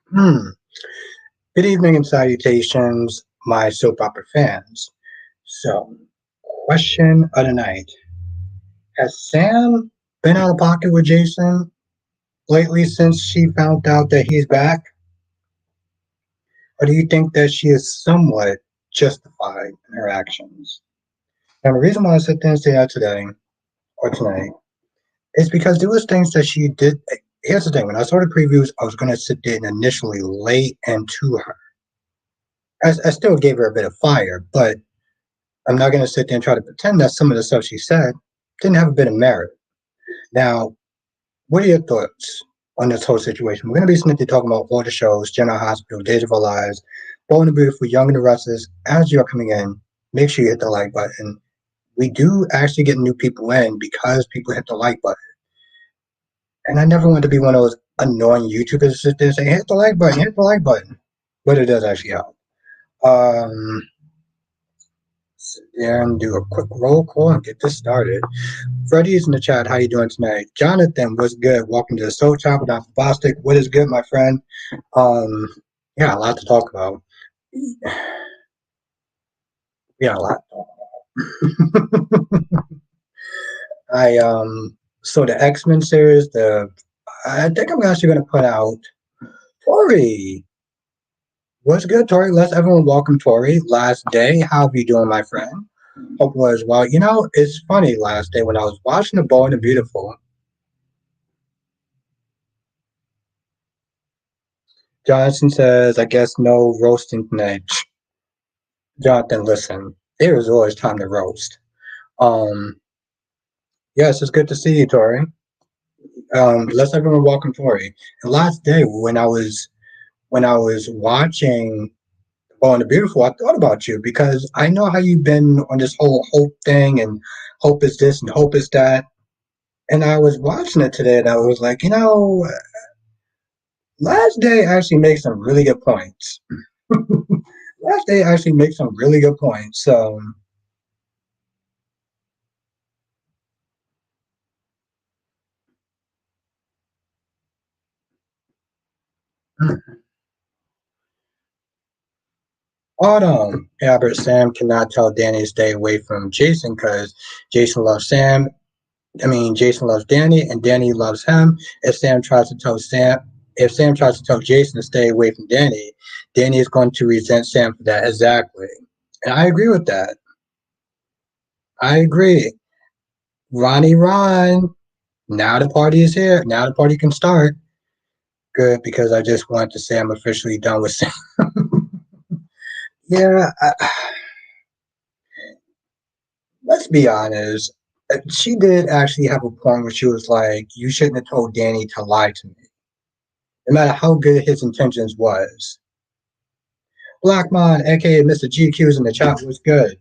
Hmm. Good evening and salutations, my soap opera fans. So, question of the night. Has Sam been out of pocket with Jason lately since she found out that he's back? Or do you think that she is somewhat justified in her actions? Now, the reason why I sit there and say that today or tonight is because there was things that she did. Here's the thing: when I saw the previews, I was going to sit there and initially lay into her. I still gave her a bit of fire, but I'm not going to sit there and try to pretend that some of the stuff she said didn't have a bit of merit. Now, what are your thoughts on this whole situation? We're going to be sitting here talking about all the shows, General Hospital, Days of Our Lives, Bold and Beautiful, Young and the Restless. As you're coming in, make sure you hit the like button. We do actually get new people in because people hit the like button. And I never want to be one of those annoying YouTubers that sit there and say, hit the like button, hit the like button. But it does actually help. Um, Sit there and do a quick roll call and get this started. Freddie's in the chat. How you doing tonight? Jonathan, what's good? Welcome to the Soul Chop with Dr. Bostic. What is good, my friend? Um, yeah, a lot to talk about. Yeah, a lot to talk about. So the X-Men series, I think I'm actually gonna put out Tori. What's good, Tori? Let's everyone welcome Tori. Last day. How are you doing, my friend? Hope all is well. You know, it's funny last day when I was watching The Bold and the Beautiful. Johnson says, I guess no roasting tonight. Jonathan, listen, there is always time to roast. Um, yes, it's good to see you, Tori. Let's everyone welcome Tori. And last day when I was watching Oh and the Beautiful, I thought about you because I know how you've been on this whole hope thing and hope is this and hope is that. And I was watching it today and I was like, last day actually makes some really good points. Last day actually makes some really good points. So Autumn. Albert Sam cannot tell Danny to stay away from Jason because Jason loves Sam. Jason loves Danny and Danny loves him. If Sam tries to tell Jason to stay away from Danny, Danny is going to resent Sam for that. Exactly. And I agree with that. I agree. Ronnie Ron. Now the party is here. Now the party can start. Good because I just want to say I'm officially done with Sam. Yeah, let's be honest. She did actually have a point where she was like, "You shouldn't have told Danny to lie to me, no matter how good his intentions was." Blackmon, aka Mr. GQ, is in the chat. Was good.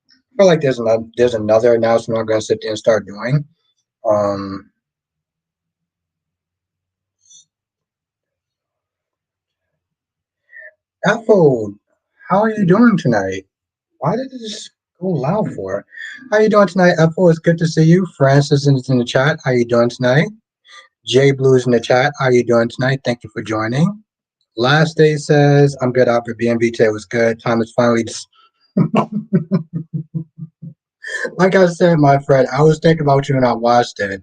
I feel like there's another announcement I'm gonna sit there and start doing. Um, Ethel, how are you doing tonight? Why did it just go loud for? How you doing tonight, Ethel? It's good to see you. Francis is in the chat. How you doing tonight? Jay Blues in the chat. How you doing tonight? Thank you for joining. Last day says, I'm good out for BNB today. Was good. Time is finally. Like I said, my friend, I was thinking about you when I watched it.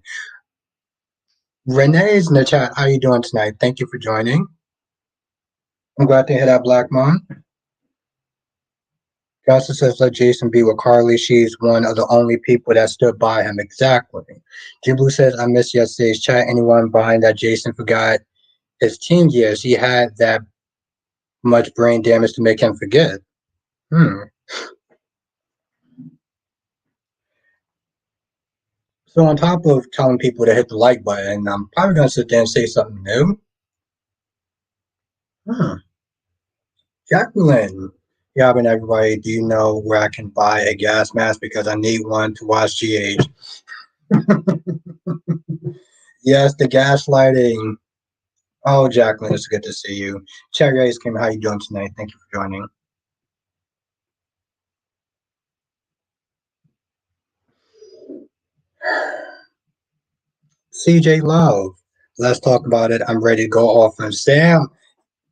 Renee's in the chat. How you doing tonight? Thank you for joining. I'm glad to hear that, Black Mom. Justice says, let Jason be with Carly. She's one of the only people that stood by him. Exactly. G Blue says, I missed yesterday's chat. Anyone behind that Jason forgot his teen years? He had that much brain damage to make him forget. Hmm. So on top of telling people to hit the like button, I'm probably gonna sit there and say something new. Hmm. Jacqueline, Robin, everybody, do you know where I can buy a gas mask because I need one to watch GH? Yes, the gaslighting. Oh, Jacqueline, it's good to see you. Cherry Ice Cream, how you doing tonight? Thank you for joining. CJ Love. Let's talk about it. I'm ready to go off on Sam.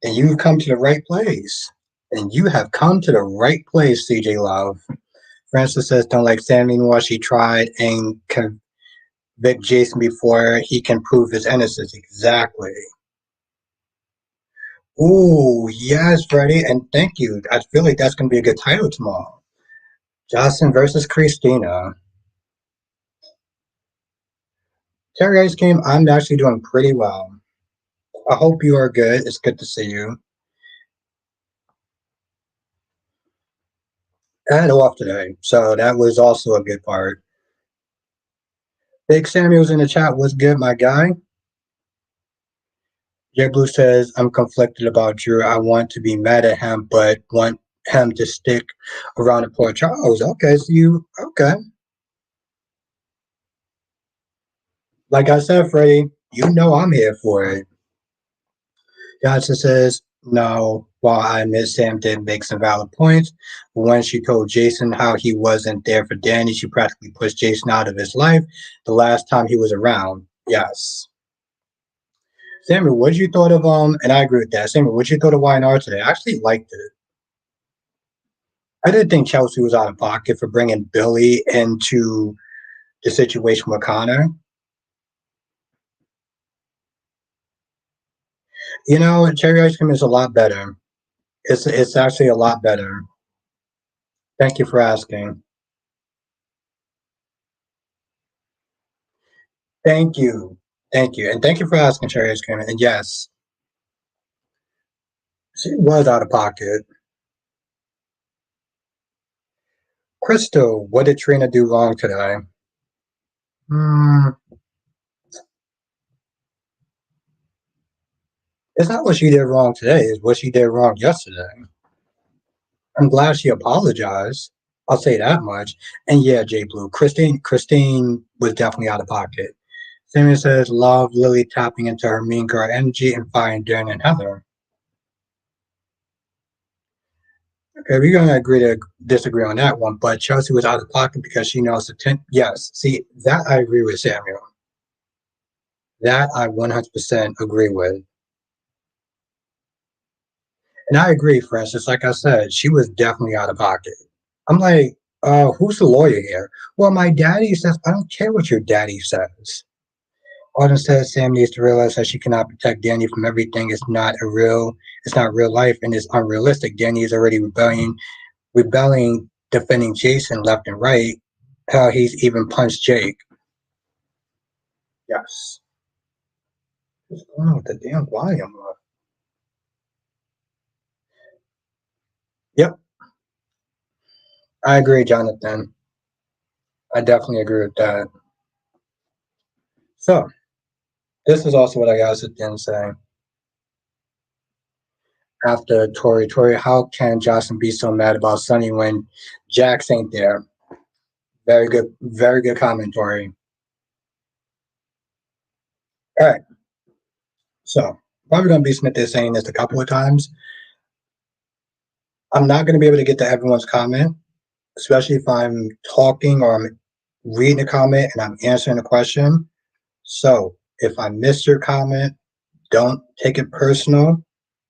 And you've come to the right place. And you have come to the right place, CJ Love. Francis says, don't like Sam anymore. She tried and convict Jason before he can prove his innocence. Exactly. Ooh, yes, Freddie. And thank you. I feel like that's going to be a good title tomorrow. Jocelyn versus Christina. Terry Ice Cream, I'm actually doing pretty well. I hope you are good. It's good to see you. I had off today, so that was also a good part. Big Samuel's in the chat. What's good, my guy? J Blue says, I'm conflicted about Drew. I want to be mad at him, but want him to stick around the poor Charles. Okay, so okay. Like I said, Freddie, you know I'm here for it. Johnson says, no, while I admit Sam did make some valid points, but when she told Jason how he wasn't there for Danny, she practically pushed Jason out of his life the last time he was around. Yes. Samuel, what did you thought of and I agree with that. Samuel, what did you thought of YNR today? I actually liked it. I did think Chelsea was out of pocket for bringing Billy into the situation with Connor. You know, cherry ice cream is a lot better. It's actually a lot better. Thank you for asking. Thank you. Thank you. And thank you for asking, cherry ice cream. And yes, she was out of pocket. Crystal, what did Trina do wrong today? Hmm, it's not what she did wrong today, it's what she did wrong yesterday. I'm glad she apologized. I'll say that much. And yeah, J Blue, Christine was definitely out of pocket. Samuel says, love Lily tapping into her mean girl energy and firing Darren and Heather. Okay, we're going to agree to disagree on that one, but Chelsea was out of pocket because she knows the 10. Yes, see, that I agree with Samuel. That I 100% agree with. And I agree, Francis. Like I said, she was definitely out of pocket. I'm like, who's the lawyer here? Well, my daddy says, I don't care what your daddy says. Autumn says Sam needs to realize that she cannot protect Danny from everything. It's not real life, and it's unrealistic. Danny is already rebelling, defending Jason left and right. Hell, he's even punched Jake. Yes. What's going on with the damn volume? Yep, I agree, Jonathan. I definitely agree with that. So, this is also what I gotta sit there and say. After Tori, how can Jocelyn be so mad about Sonny when Jax ain't there? Very good comment, Tori. All right, so probably gonna be Smith is saying this a couple of times. I'm not gonna be able to get to everyone's comment, especially if I'm talking or I'm reading a comment and I'm answering a question. So if I missed your comment, don't take it personal,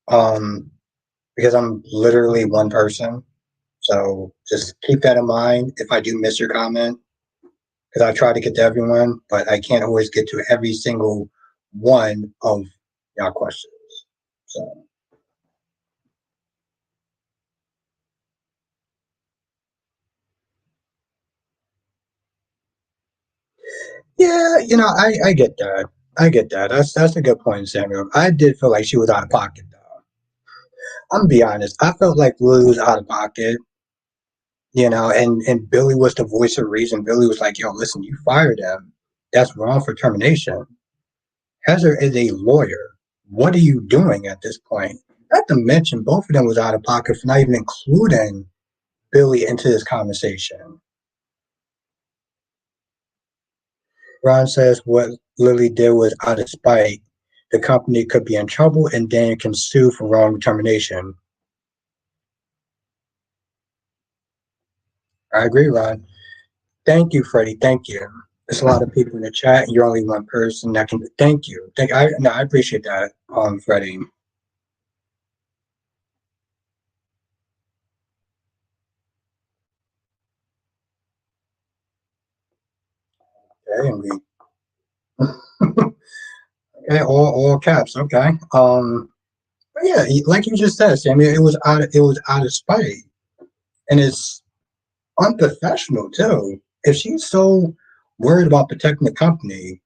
um, because I'm literally one person. So just keep that in mind if I do miss your comment, because I try to get to everyone, but I can't always get to every single one of your questions. So yeah, you know, I get that. I get that. That's a good point, Samuel. I did feel like she was out of pocket though. I'm gonna be honest. I felt like Lily was out of pocket, you know, and Billy was the voice of reason. Billy was like, "Yo, listen, you fired him. That's wrong for termination." Heather is a lawyer. What are you doing at this point? Not to mention, both of them was out of pocket for not even including Billy into this conversation. Ron says what Lily did was out of spite. The company could be in trouble and Daniel can sue for wrong termination. I agree, Ron. Thank you, Freddie. Thank you. There's a lot of people in the chat, and you're only one person that can. Thank you. I appreciate that, Freddie. Okay, and we okay, all caps. Okay. But yeah, like you just said, Sammy, it was out of spite, and it's unprofessional too. If she's so worried about protecting the company,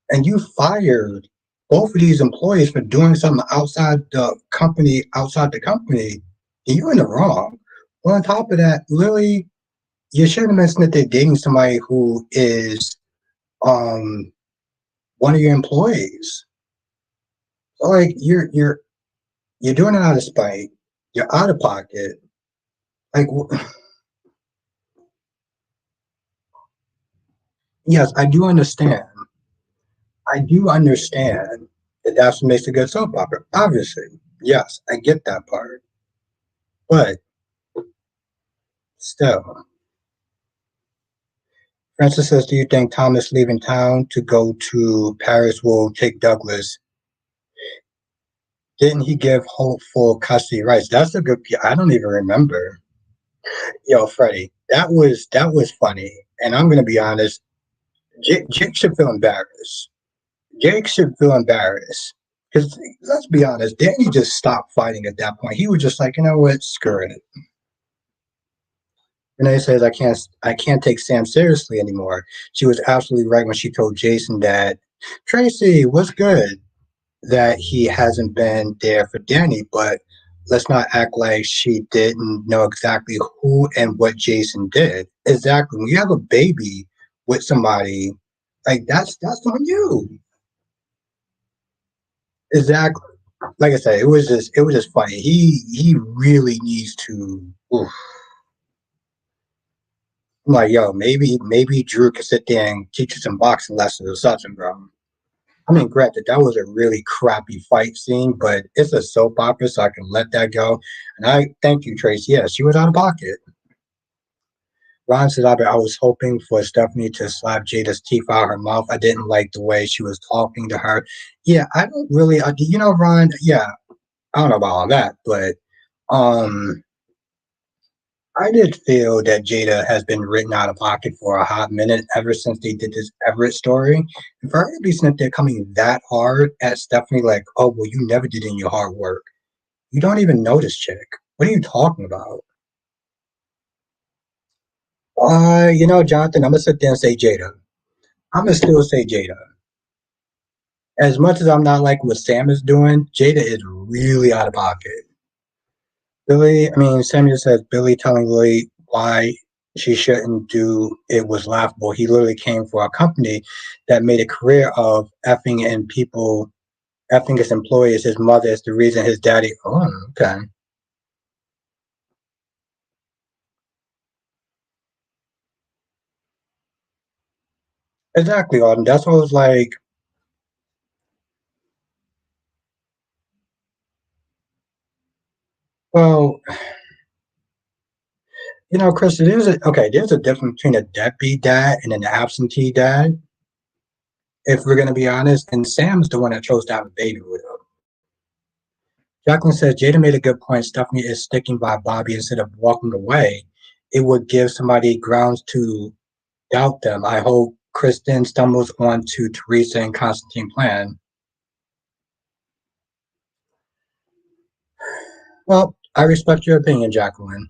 and you fired both of these employees for doing something outside the company, you're in the wrong. Well, on top of that, Lily, you should have mentioned that they're dating somebody who is um one of your employees. So like you're doing it out of spite. You're out of pocket. Like yes, I do understand. I do understand that that's what makes a good soap opera. Obviously, yes, I get that part. But still, Francis says, "Do you think Thomas leaving town to go to Paris will take Douglas? Didn't he give Hope full custody rights?" That's a good. I don't even remember. Yo, Freddie, that was funny. And I'm gonna be honest. Jake should feel embarrassed. Jake should feel embarrassed because let's be honest, Danny just stopped fighting at that point. He was just like, you know what, screw it. Renee says, I can't take Sam seriously anymore. She was absolutely right when she told Jason that Tracy was good, that he hasn't been there for Danny, but let's not act like she didn't know exactly who and what Jason did. Exactly. When you have a baby with somebody, like that's on you. Exactly. Like I said, it was just funny. He really needs to. Oof. I'm like, yo, maybe Drew could sit there and teach you some boxing lessons or something, bro. I mean, granted, that was a really crappy fight scene, but it's a soap opera, so I can let that go. And I thank you, Trace. Yeah, she was out of pocket. Ron said, I was hoping for Stephanie to slap Jada's teeth out of her mouth. I didn't like the way she was talking to her. Yeah, I don't really, you know, Ron, yeah, I don't know about all that, but um, I did feel that Jada has been written out of pocket for a hot minute ever since they did this Everett story. And for her to be sitting there coming that hard at Stephanie, like, oh, well, you never did any hard work. You don't even know this chick. What are you talking about? You know, Jonathan, I'm gonna sit there and say Jada. I'm gonna still say Jada. As much as I'm not like what Sam is doing, Jada is really out of pocket. Billy, I mean, Samuel says Billy telling Lily why she shouldn't do it was laughable. He literally came for a company that made a career of effing and people, effing his employees. His mother is the reason his daddy. Oh, okay. Exactly, Auden. That's what I was like. Well, you know, Chris, there's a difference between a deadbeat dad and an absentee dad, if we're gonna be honest. And Sam's the one that chose to have a baby with him. Jacqueline says Jada made a good point. Stephanie is sticking by Bobby instead of walking away. It would give somebody grounds to doubt them. I hope Kristen stumbles onto Teresa and Constantine plan. Well, I respect your opinion, Jacqueline.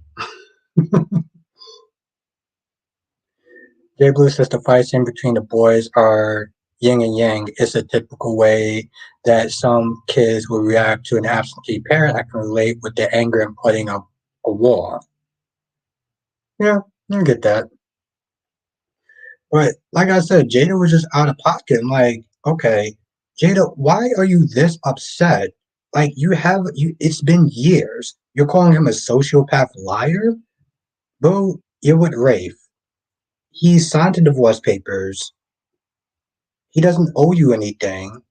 Jay Blue says the fights in between the boys are yin and yang. It's a typical way that some kids will react to an absentee parent. I can relate with the anger and putting up a wall. Yeah, I get that. But like I said, Jada was just out of pocket. I'm like, okay, Jada, why are you this upset? Like it's been years. You're calling him a sociopath liar? Boo, you're with Rafe. He signed the divorce papers. He doesn't owe you anything.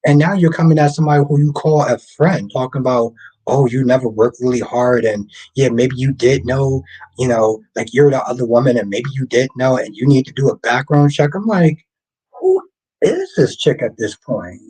And now you're coming at somebody who you call a friend, talking about, oh, you never worked really hard, and yeah, maybe you did know, like you're the other woman, and maybe you did know, and you need to do a background check. I'm like, who is this chick at this point?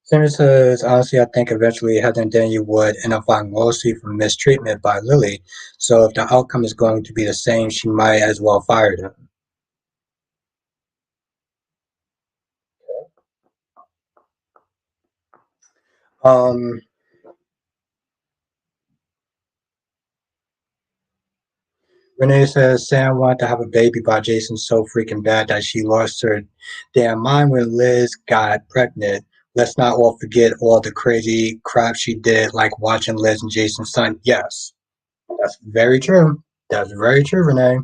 Sarah says, honestly, I think eventually Heather and Daniel would end up filing lawsuit for mistreatment by Lily. So if the outcome is going to be the same, she might as well fire them. Um, Renee says Sam wanted to have a baby by Jason so freaking bad that she lost her damn mind when Liz got pregnant. Let's not all forget all the crazy crap she did, like watching Liz and Jason's son. Yes, that's very true. That's very true, Renee.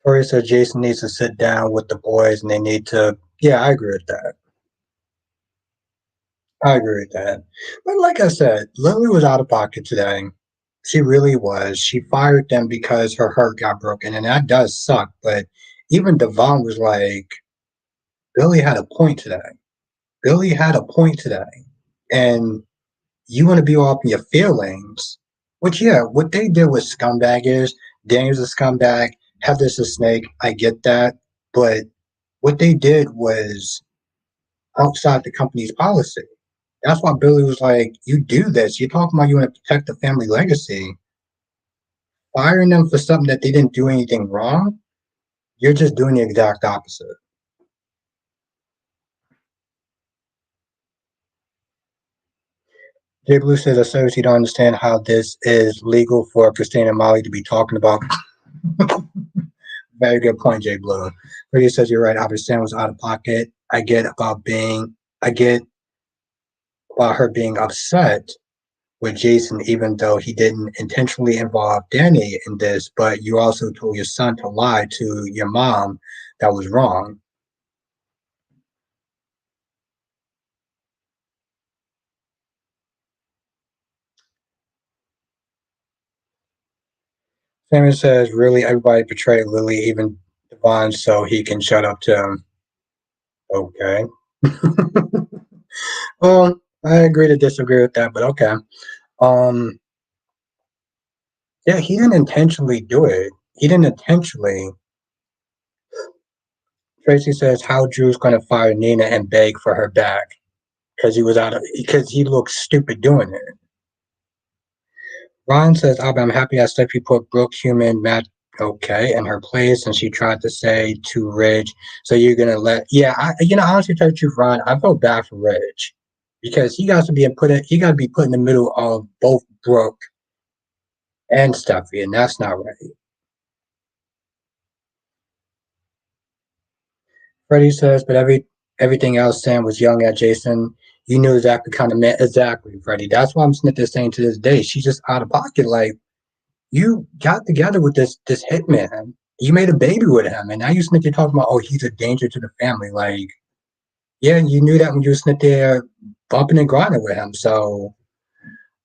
Tori said Jason needs to sit down with the boys and they need to. Yeah, I agree with that. I agree with that. But like I said, Lily was out of pocket today. She really was. She fired them because her heart got broken, and that does suck. But even Devon was like, Billy had a point today. Billy had a point today. And you want to be all up in your feelings. Which, yeah, what they did was scumbag is Daniel's a scumbag, Heather's a snake. I get that. But what they did was outside the company's policy. That's why Billy was like, "You do this. You're talking about you want to protect the family legacy. Firing them for something that they didn't do anything wrong. You're just doing the exact opposite." Jay Blue says, "I suppose you don't understand how this is legal for Christine and Molly to be talking about." Very good point, Jay Blue. Brady says, "You're right. Albert Stan was out of pocket. I get about her being upset with Jason, even though he didn't intentionally involve Danny in this, but you also told your son to lie to your mom. That was wrong." Samuel says, really, everybody betrayed Lily, even Devon, so he can shut up to him. Okay. Well, I agree to disagree with that, but okay. Um, yeah, he didn't intentionally do it. He didn't intentionally. Tracy says how Drew's gonna fire Nina and beg for her back because he looks stupid doing it. Ron says, Albert, I'm happy I Steffi put Brooke Human Matt okay in her place and she tried to say to Ridge, so you're gonna let honestly tell you the truth, Ron, I felt bad for Ridge because he got to be put in the middle of both Brooke and Steffi, and that's not right. Freddie says, but everything else Sam was yelling at Jason, you knew exactly kind of meant exactly, Freddie. That's why I'm sitting there saying to this day, she's just out of pocket. Like you got together with this hitman. You made a baby with him, and now you sitting there talking about, oh, he's a danger to the family. Like, yeah, you knew that when you were sitting there bumping and grinding with him. So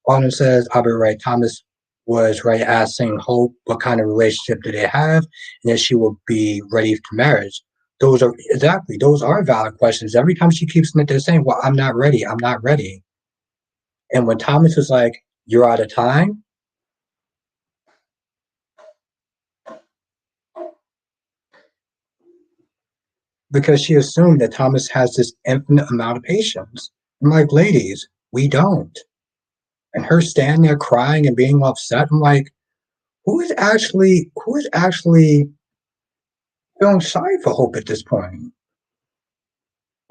Autumn says, I'll be right. Thomas was right asking Hope what kind of relationship do they have, and if she will be ready for marriage. Those are valid questions. Every time she keeps sitting there saying, well, I'm not ready, I'm not ready. And when Thomas was like, you're out of time, because she assumed that Thomas has this infinite amount of patience. I'm like, ladies, we don't. And her standing there crying and being upset, I'm like, who is actually feeling sorry for Hope at this point?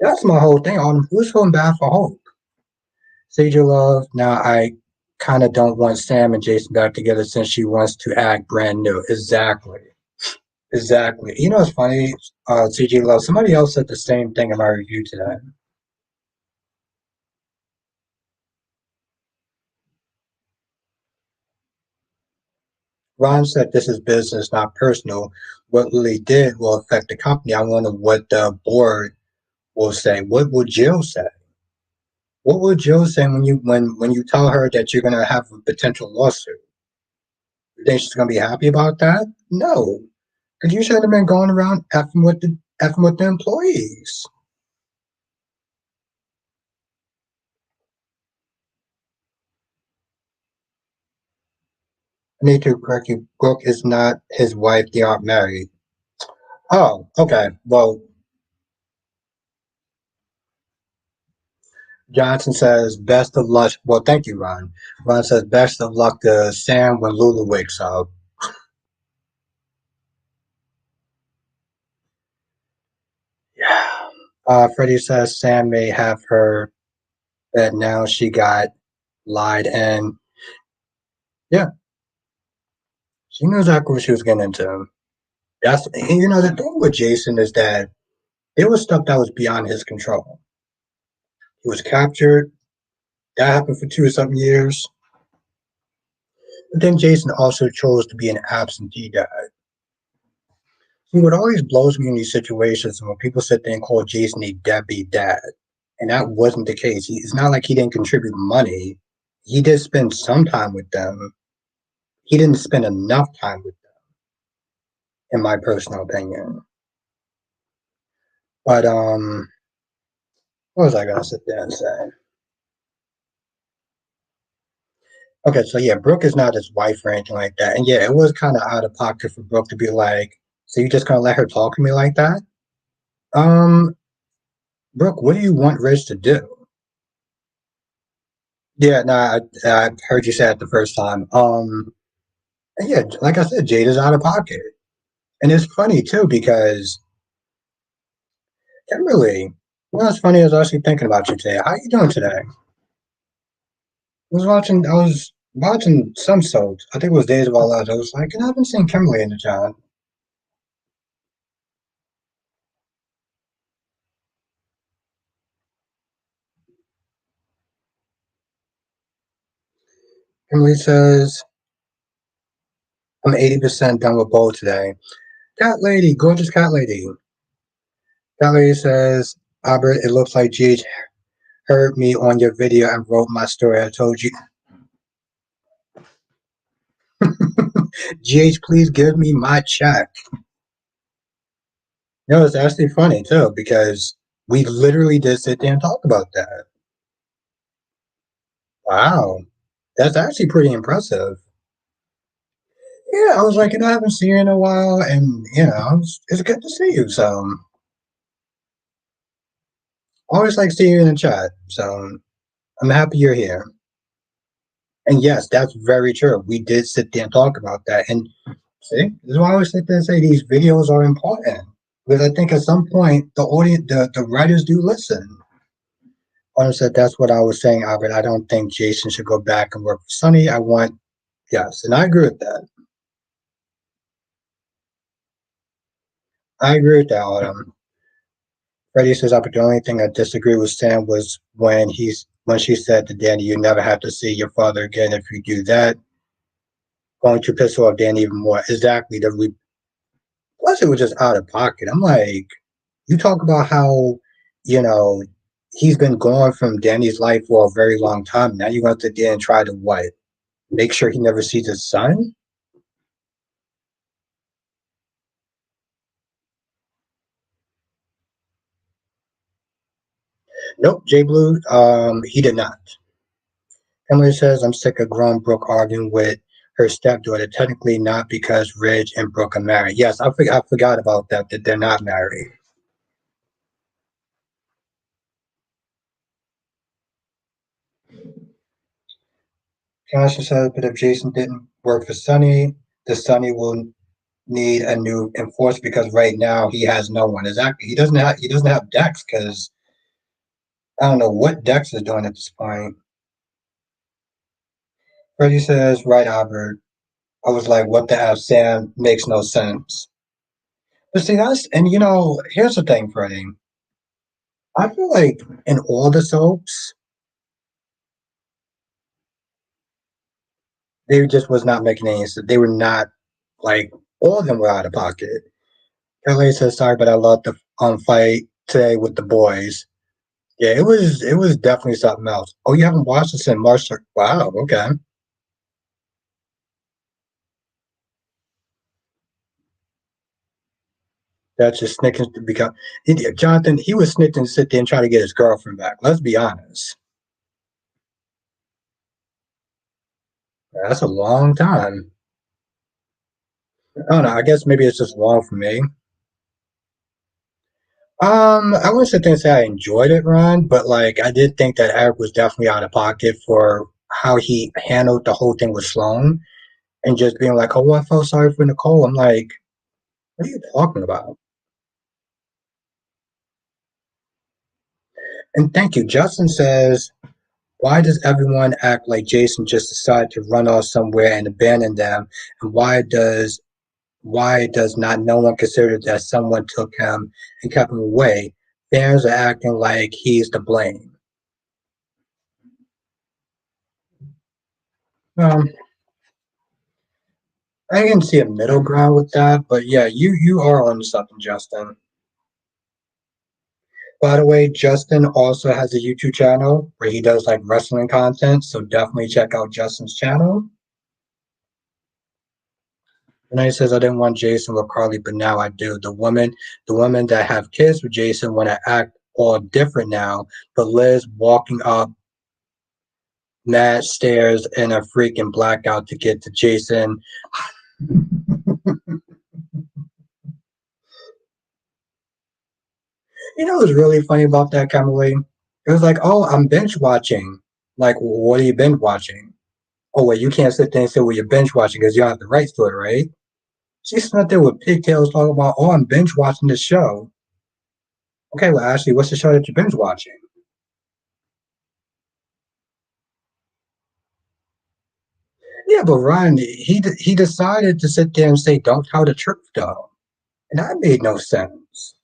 That's my whole thing on who's feeling bad for Hope. Sage Love, now I kind of don't want Sam and Jason back together since she wants to act brand new. Exactly. Exactly. You know, it's funny, CG Love. Somebody else said the same thing in my review today. Ron said this is business, not personal. What Lily did will affect the company. I wonder what the board will say. What will Jill say? What will Jill say when you tell her that you're gonna have a potential lawsuit? You think she's gonna be happy about that? No, because you should have been going around effing with the employees. I need to correct you. Brooke is not his wife. They aren't married. Oh, okay. Well, Johnson says best of luck. Well, thank you, Ron. Ron says best of luck to Sam when Lulu wakes up. Yeah. Freddie says Sam may have her that now she got lied and yeah, she knew exactly what she was getting into. That's the thing with Jason is that it was stuff that was beyond his control. He was captured. That happened for 2 or something years. But then Jason also chose to be an absentee dad. See, what always blows me in these situations when people sit there and call Jason a deadbeat dad, and that wasn't the case. It's not like he didn't contribute money. He did spend some time with them. He didn't spend enough time with them, in my personal opinion. But what was I gonna sit there and say? Okay, so yeah, Brooke is not his wife or anything like that, and yeah, it was kind of out of pocket for Brooke to be like, "So you just gonna let her talk to me like that?" Um, Brooke, what do you want Rich to do? Yeah, no, I heard you say it the first time. And yeah, like I said, Jade is out of pocket, and it's funny too because Kimberly. What's funny is I was actually thinking about you today. How you doing today? I was watching some soaps. I think it was Days of Our Lives. I was like, I haven't seen Kimberly in the chat. Kimberly says, I'm 80% done with bowl today. Cat lady, gorgeous cat lady. Cat lady says, Albert, it looks like GH heard me on your video and wrote my story. I told you. GH, please give me my check. It's actually funny too, because we literally did sit there and talk about that. Wow. That's actually pretty impressive. Yeah, I was like, I haven't seen you in a while, and it's good to see you. So always like seeing you in the chat. So I'm happy you're here. And yes, that's very true. We did sit there and talk about that. And see, this is why I always sit there and say these videos are important. Because I think at some point the audience the writers do listen. Honestly, that's what I was saying, Albert. I don't think Jason should go back and work for Sonny. I want yes, and I agree with that. I agree with that, Autumn. Freddie says, "Albert, the only thing I disagree with Sam was when she said to Danny, you never have to see your father again. If you do that, going to piss off Danny even more." Exactly. Plus, it was just out of pocket. I'm like, you talk about how, you know, he's been gone from Danny's life for a very long time. Now you want to sit there and try to what? Make sure he never sees his son? Nope, Jay Blue, he did not. Emily says, I'm sick of grown Brooke arguing with her stepdaughter, technically not because Ridge and Brooke are married. Yes, I forgot about that they're not married. Tasha says, but if Jason didn't work for Sonny, the Sonny will need a new enforcer because right now he has no one. Exactly. He doesn't have Dex because I don't know what Dex is doing at this point. Freddie says, right, Albert. I was like, what the F, Sam? Makes no sense. But see, here's the thing, Freddie. I feel like in all the soaps, they just was not making any sense. They were not like all of them were out of pocket. Kelly says, sorry, but I loved the fight today with the boys. Yeah, it was definitely something else. Oh, you haven't watched this in March? Wow, okay. That's just snitching to become Jonathan. He was snitching to sit there and try to get his girlfriend back. Let's be honest. That's a long time. I don't know. I guess maybe it's just long for me. I wouldn't sit there and say I enjoyed it, Ron, but like I did think that Eric was definitely out of pocket for how he handled the whole thing with Sloan and just being like, "Oh, I felt sorry for Nicole." I'm like, "What are you talking about?" And thank you. Justin says, "Why does everyone act like Jason just decided to run off somewhere and abandon them? And why does not no one consider that someone took him and kept him away? Fans are acting like he's to blame." Um, I can see a middle ground with that, but yeah, you are on something, Justin. By the way, Justin also has a YouTube channel where he does like wrestling content, so definitely check out Justin's channel. And he says, "I didn't want Jason with Carly, but now I do. The women that have kids with Jason want to act all different now. But Liz walking up mad stairs in a freaking blackout to get to Jason." You know what's really funny about that, Kamali? It was like, "Oh, I'm binge watching." Like, what are you binge watching? Oh, wait, you can't sit there and say, "Well, you're binge watching because you don't have the rights to it, right?" She's not there with pigtails talking about, "Oh, I'm binge watching this show." Okay, well, Ashley, what's the show that you're binge watching? Yeah, but Ryan, he decided to sit there and say, "Don't tell the truth," though, and that made no sense.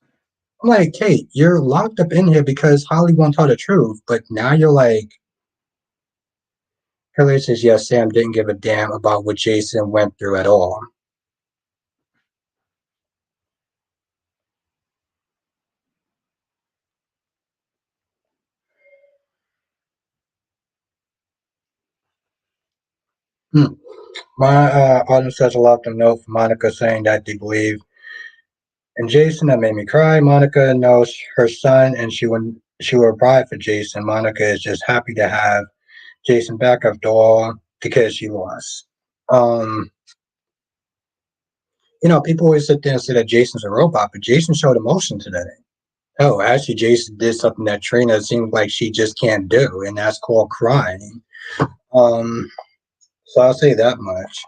I'm like, Kate, you're locked up in here because Holly won't tell the truth, but now you're like, Hillary says, "Yes, Sam didn't give a damn about what Jason went through at all." Hmm. My audience says a lot of note from Monica saying that they believe in Jason. That made me cry. Monica knows her son, and she would ride for Jason. Monica is just happy to have Jason back after all the kids she lost. Um, people always sit there and say that Jason's a robot, but Jason showed emotion today. Oh, actually, Jason did something that Trina seems like she just can't do, and that's called crying. Um, so I'll say that much.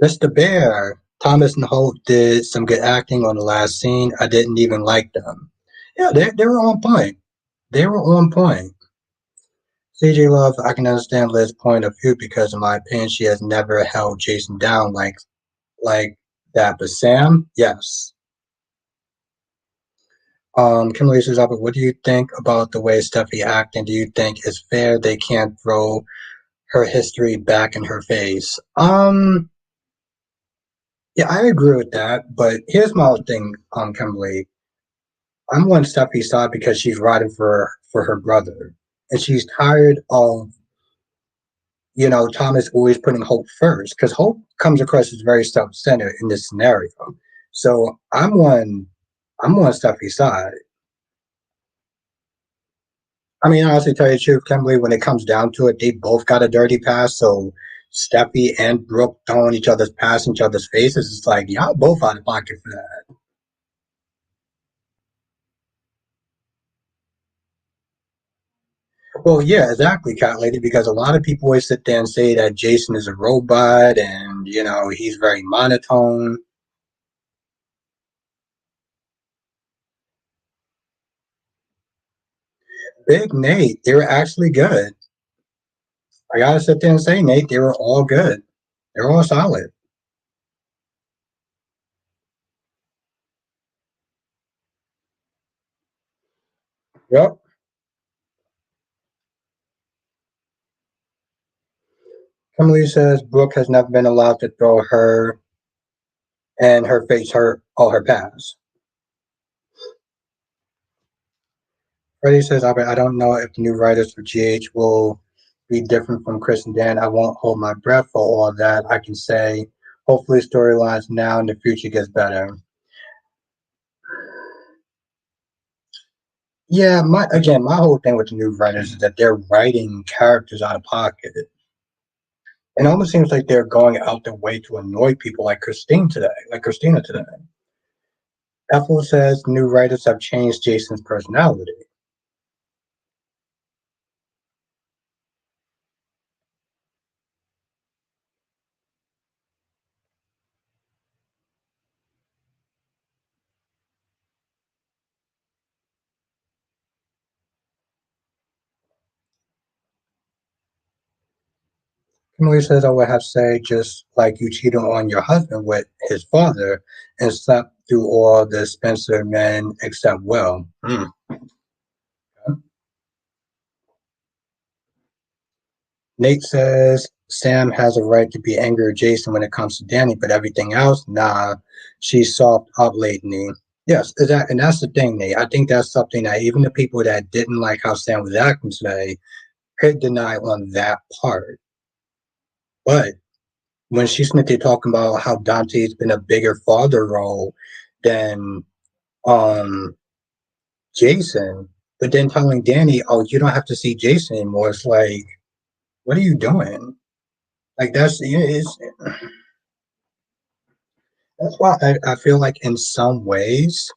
Mr. Bear, Thomas and Holt did some good acting on the last scene. I didn't even like them. Yeah, they were on point. They were on point. CJ Love, I can understand Liz's point of view because, in my opinion, she has never held Jason down like that. But Sam, yes. Kimberly says, "But what do you think about the way Steffi acting? Do you think it's fair they can't throw her history back in her face?" Yeah, I agree with that. But here's my thing, Kimberly. I'm on Steffi's side because she's riding for her brother, and she's tired of Thomas always putting Hope first because Hope comes across as very self-centered in this scenario. So I'm on Steffi's side. I mean, honestly, tell you the truth, Kimberly, when it comes down to it, they both got a dirty past. So Steffi and Brooke throwing each other's past in each other's faces, it's like y'all both out of pocket for that. Well, yeah, exactly, Cat Lady, because a lot of people always sit there and say that Jason is a robot and, he's very monotone. Big Nate, they were actually good. I gotta sit there and say, Nate, they were all good. They're all solid. Yep. Emily says Brooke has never been allowed to throw her and her face her all her past. Freddie says, I don't know if the new writers for GH will be different from Chris and Dan. I won't hold my breath for all that. I can say, hopefully, storylines now in the future gets better. Yeah, my whole thing with the new writers is that they're writing characters out of pocket. It almost seems like they're going out their way to annoy people like Christina today. Ethel says new writers have changed Jason's personality. Emily says I would have said just like you cheated on your husband with his father and slept through all the Spencer men except Will. Nate says Sam has a right to be angry at Jason when it comes to Danny, but everything else, nah, she's soft up lately. Yes, and that's the thing, Nate. I think that's something that even the people that didn't like how Sam was acting today could deny on that part. But when she's there talking about how Dante's been a bigger father role than um Jason, but then telling Danny, "Oh, you don't have to see Jason anymore." It's like, what are you doing? Like that's why I feel like in some ways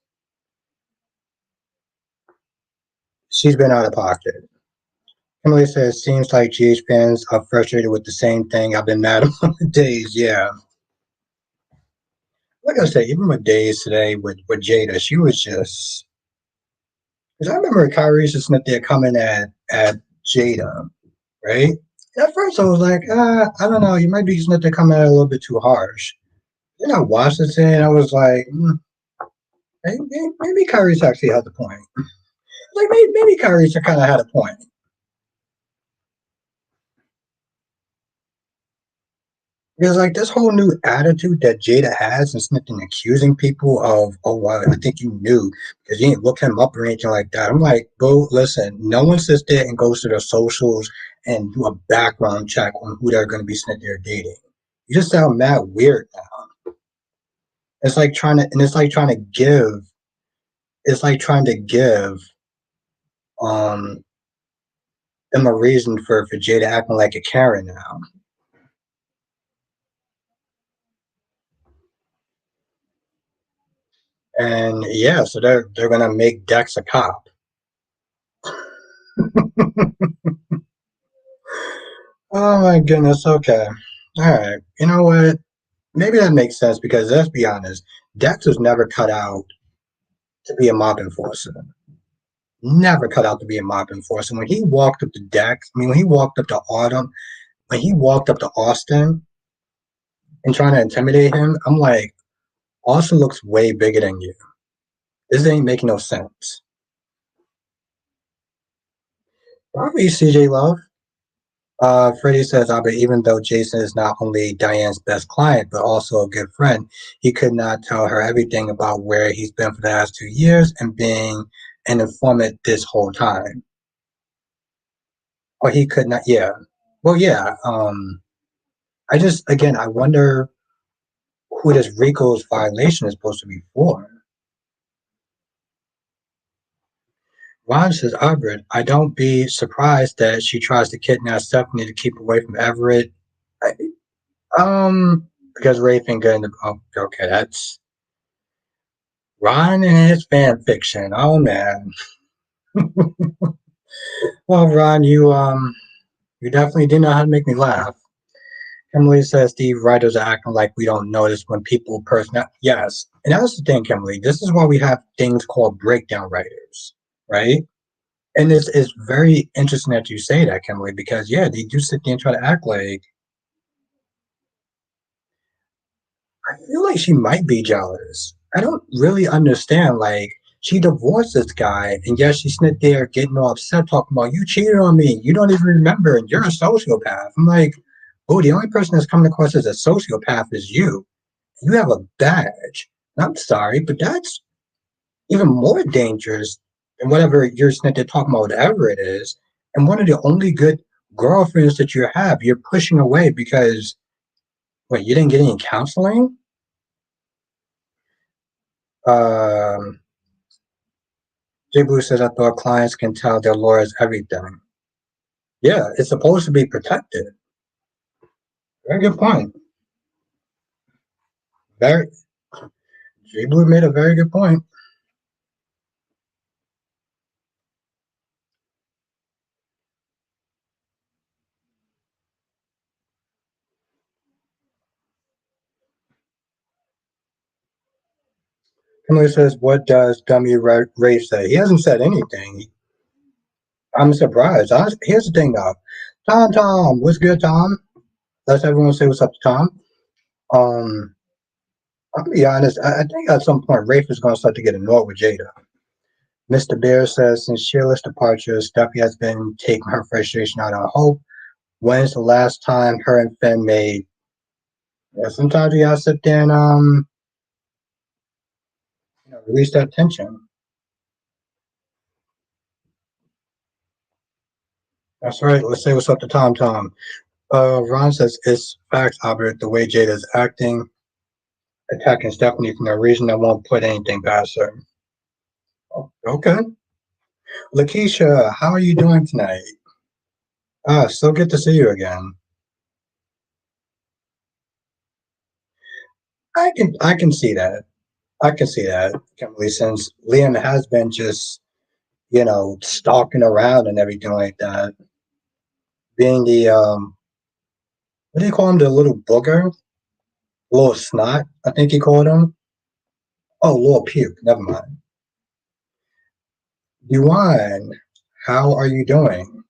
she's been out of pocket. Emily says, "Seems like GH fans are frustrated with the same thing. I've been mad about the days." Yeah, like I said, even with days today with Jada, she was just. Because I remember Kyrie just sitting there coming at Jada, right? And at first, I was like, I don't know, you might be sitting there coming at a little bit too harsh. Then I watched it and I was like, maybe Kyrie's actually had the point. Like maybe Kyrie's kind of had a point. Because like this whole new attitude that Jada has and something accusing people of, oh well, I think you knew because you didn't look him up or anything like that. I'm like, bro, listen, no one sits there and goes to their socials and do a background check on who they're going to be sitting there dating. You just sound mad weird now. It's like trying to, and it's like trying to give um them a reason for Jada acting like a Karen now. And yeah, so they're gonna make Dex a cop. Oh my goodness. Okay. All right. You know what? Maybe that makes sense because let's be honest, Dex was never cut out to be a mob enforcer. Never cut out to be a mob enforcer. When he walked up to Dex, I mean, when he walked up to Autumn, when he walked up to Austin and trying to intimidate him, I'm like, Austin looks way bigger than you. This ain't making no sense. Probably CJ Love. Freddie says, but even though Jason is not only Diane's best client, but also a good friend, he could not tell her everything about where he's been for the last 2 years and being an informant this whole time. Or he could not, yeah. Well, yeah. Again, I wonder who this Rico's violation is supposed to be for. Ron says, Albert, I don't be surprised that she tries to kidnap Stephanie to keep away from Everett. I, because Ray Finger in the okay, that's Ron and his fan fiction. Oh man. Well, Ron, you definitely did know how to make me laugh. Emily says Steve writers are acting like we don't notice when people person. Yes, and that's the thing, Emily. This is why we have things called breakdown writers, right? And it's very interesting that you say that, Emily, because yeah, they do sit there and try to act like I feel like she might be jealous. I don't really understand. Like, she divorced this guy, and yet she's sitting there getting all upset, talking about you cheated on me. You don't even remember, and you're a sociopath. I'm like, oh, the only person that's coming across as a sociopath is you. You have a badge. And I'm sorry, but that's even more dangerous than whatever you're sitting there talking about, whatever it is. And one of the only good girlfriends that you have, you're pushing away because wait, you didn't get any counseling? Um, J Blue says I thought clients can tell their lawyers everything. Yeah, it's supposed to be protected. Very good point. Very J Blue made a very good point. Emily says, "What does Dummy Ray say?" He hasn't said anything. I'm surprised. Here's the thing, though. Tom, what's good, Tom? Let's everyone say what's up to Tom. Um, I'll be honest. I think at some point Rafe is going to start to get annoyed with Jada. Mr. Bear says, since Sheila's departure, Steffi has been taking her frustration out on Hope. When's the last time her and Finn made? Yeah, sometimes you gotta sit there and release that tension. That's right. Let's say what's up to Tom. Ron says it's facts, Albert. The way Jada's acting, attacking Stephanie for no reason, I won't put anything past her. Oh, okay. Lakeisha, how are you doing tonight? So good to see you again. I can see that. I can see that, Kimberly, since Liam has been just, stalking around and everything like that. Being the what do you call him? The little booger? Little snot, I think he called him. Oh, little puke. Never mind. Yuan, how are you doing?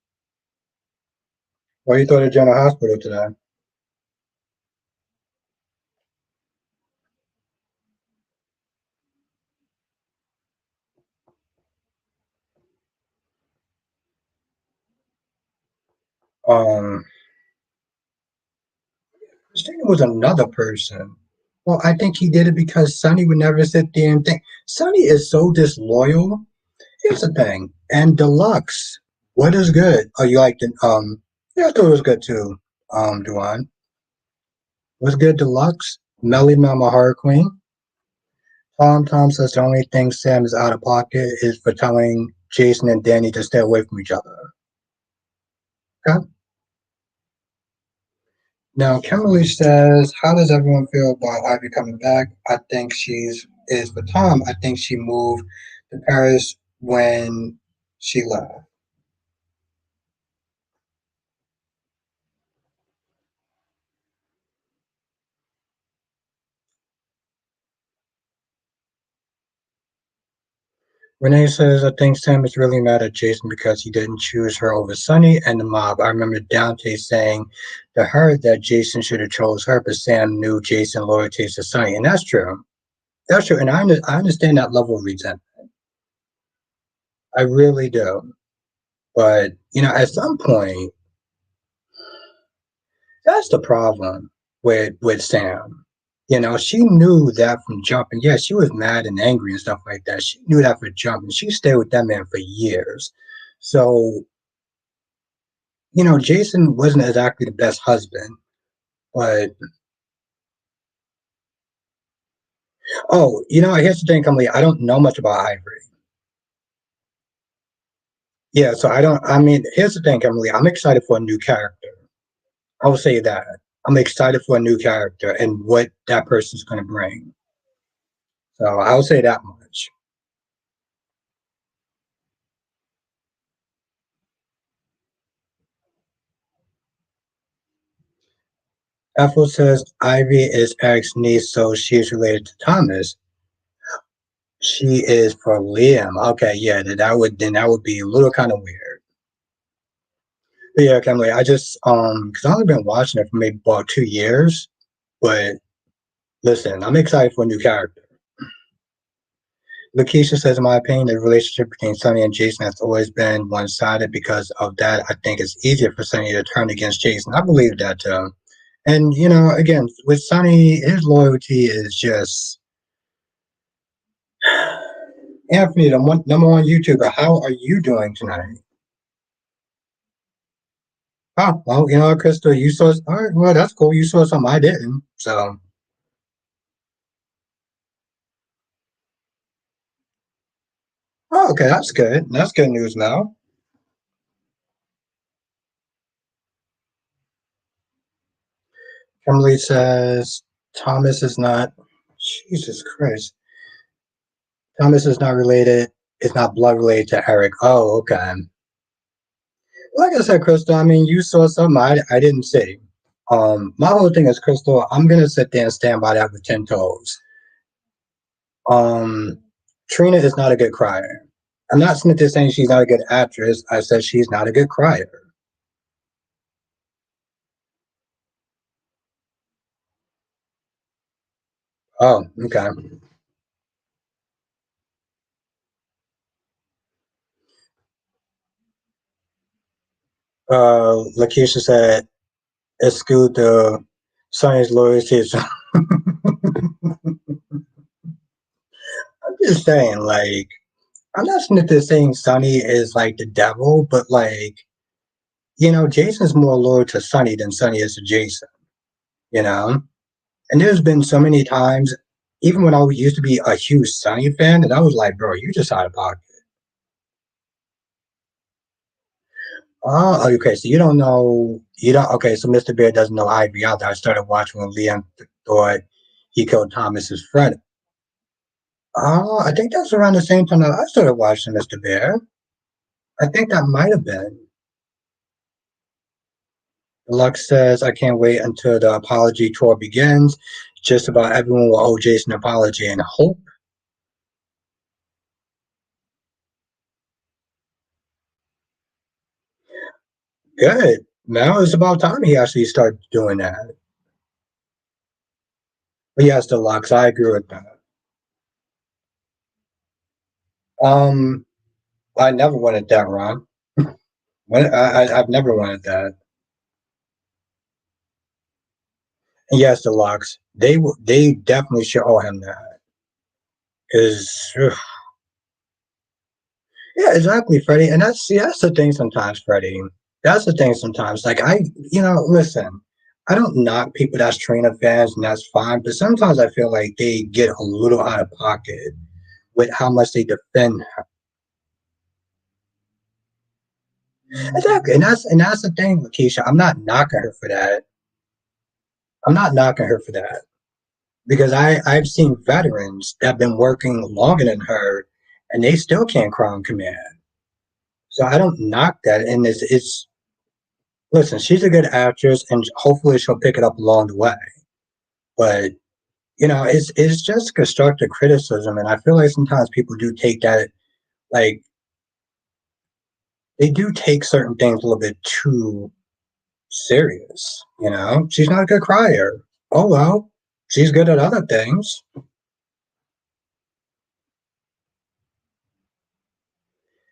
Why you thought of General Hospital today? Um, Christina was another person. Well, I think he did it because Sonny would never sit there and think. Sonny is so disloyal. Here's the thing. And Deluxe, what is good? Oh, you liked it? Yeah, I thought it was good too. Duan. Was good, Deluxe? Melly Mama Horror Queen. Tom says the only thing Sam is out of pocket is for telling Jason and Danny to stay away from each other. Okay. Now, Kimberly says, how does everyone feel about Ivy coming back? I think she's is for Tom. I think she moved to Paris when she left. Renee says, I think Sam is really mad at Jason because he didn't choose her over Sunny and the mob. I remember Dante saying to her that Jason should have chose her, but Sam knew Jason loyalty to Sunny. And that's true. That's true. And I understand that level of resentment. I really do. But, at some point, that's the problem with Sam. She knew that from jump, and yeah, she was mad and angry and stuff like that. She knew that from jump, and she stayed with that man for years. So, Jason wasn't exactly the best husband, but oh, here's the thing, Kamali, I don't know much about Ivory. Yeah, so I don't. I mean, here's the thing, Kamali, I'm excited for a new character. I will say that I'm excited for a new character and what that person's going to bring. So I will say that much. Ethel says Ivy is Eric's niece, so she is related to Thomas. She is for Liam. Okay, yeah, that would be a little kind of weird. But yeah, Emily, I just because I've only been watching it for maybe about 2 years. But listen, I'm excited for a new character. Lakeisha says, in my opinion, the relationship between Sonny and Jason has always been one-sided. Because of that, I think it's easier for Sonny to turn against Jason. I believe that too. And again, with Sonny, his loyalty is just Anthony, the number one YouTuber. How are you doing tonight? Oh, well, you know, Crystal, you saw. All right, well, that's cool. You saw something I didn't. So, oh, okay, that's good. That's good news now. Emily says Thomas is not. Jesus Christ. Thomas is not related. It's not blood related to Eric. Oh, okay. Like I said, Crystal, I mean, you saw something I didn't see. My whole thing is, Crystal, I'm gonna sit there and stand by that with 10 toes. Um, Trina is not a good crier. I'm not saying she's not a good actress. I said she's not a good crier. Oh, okay. Lakeisha said, "Escudo, Sonny's loyalty is." I'm just saying, like, I'm not saying Sonny is like the devil, but like, you know, Jason's more loyal to Sonny than Sonny is to Jason. You know, and there's been so many times, even when I used to be a huge Sonny fan, and I was like, bro, you just out of pocket. Oh, okay. So you don't know. You don't. Okay. So Mr. Bear doesn't know Ivy out there. I started watching when Liam thought he killed Thomas's friend. Oh, I think that's around the same time that I started watching Mr. Bear. I think that might have been. Lux says, I can't wait until the apology tour begins. Just about everyone will owe Jason an apology and hope. Good. Now it's about time he actually started doing that. But yes, the Lux, I agree with that. Um, I never wanted that, Ron. I've never wanted that. And yes, the Lux, they definitely should owe him that. Because yeah, exactly, Freddie. And that's the thing sometimes, Freddie. That's the thing sometimes. Like listen, I don't knock people that's trainer fans, and that's fine. But sometimes I feel like they get a little out of pocket with how much they defend her. Exactly, and that's the thing, Lakeisha. I'm not knocking her for that. I'm not knocking her for that because I've seen veterans that have been working longer than her, and they still can't crown command. So I don't knock that, and it's listen. She's a good actress, and hopefully she'll pick it up along the way. But you know, it's just constructive criticism, and I feel like sometimes people do take that like they do take certain things a little bit too serious. You know, she's not a good crier. Oh well, she's good at other things.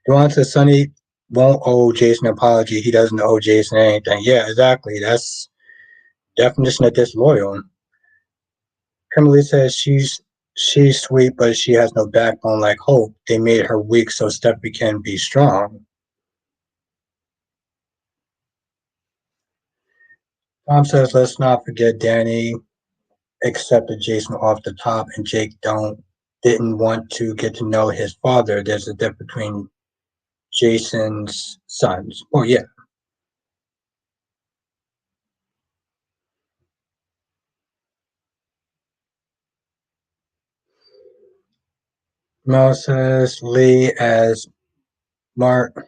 Duane says Sonny won't owe Jason an apology. He doesn't owe Jason anything. Yeah, exactly. That's definition of disloyal. Kimberly says she's sweet, but she has no backbone like Hope. They made her weak so Stephanie can be strong. Tom says, let's not forget Danny accepted Jason off the top, and Jake didn't want to get to know his father. There's a difference between Jason's sons. Oh yeah. Mel says Lee as Mark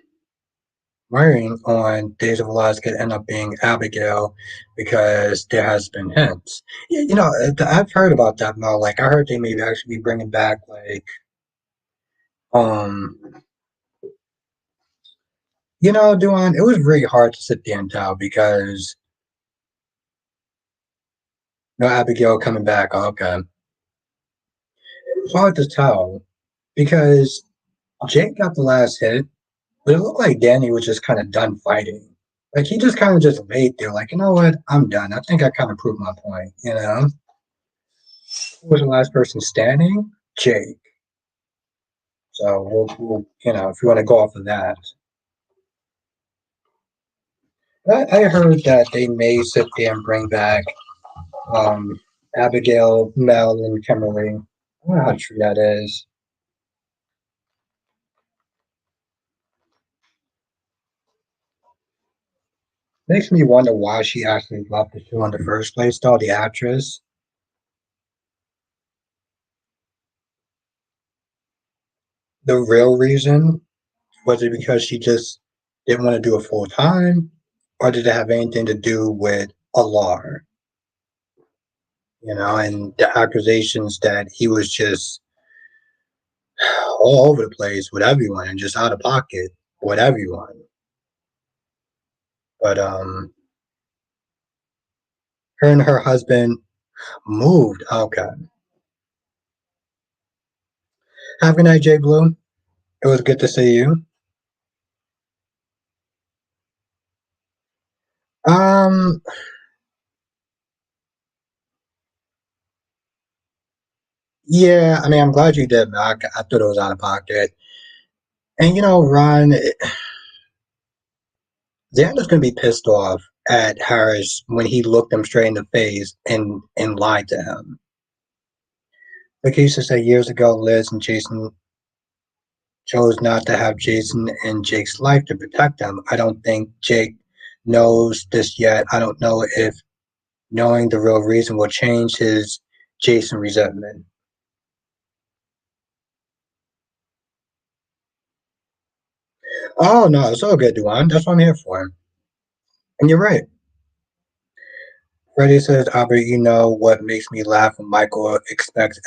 Marrying on Days of Lies could end up being Abigail because there has been hints. Yeah, you know, I've heard about that, Mel. Like, I heard they may actually be bringing back um, you know, Duan, it was really hard to sit there and tell because no Abigail coming back. Okay, it was hard to tell because Jake got the last hit, but it looked like Danny was just kind of done fighting. Like he just kind of just laid there, like you know what, I'm done. I think I kind of proved my point. You know, who was the last person standing? Jake. So we'll you know, if you want to go off of that, I heard that they may sit there and bring back um, Abigail, Mel, and Kimberly. I don't know how true that is. Makes me wonder why she actually left the show in the first place, though, the actress. The real reason, was it because she just didn't want to do it full time? Or did it have anything to do with Alar? And the accusations that he was just all over the place with everyone and just out of pocket with everyone. But her and her husband moved. Okay. Have a good night, Jay Blue. It was good to see you. Um, yeah, I mean, I'm glad you did, Mac. I thought it was out of pocket. And Ron, Xander's gonna be pissed off at Harris when he looked him straight in the face and lied to him. Like he used to say years ago, Liz and Jason chose not to have Jason in Jake's life to protect them. I don't think Jake knows this yet. I don't know if knowing the real reason will change his Jason resentment. Oh no, it's all good, Duan. That's what I'm here for. And you're right. Freddie says, Albert, you know what makes me laugh when Michael expects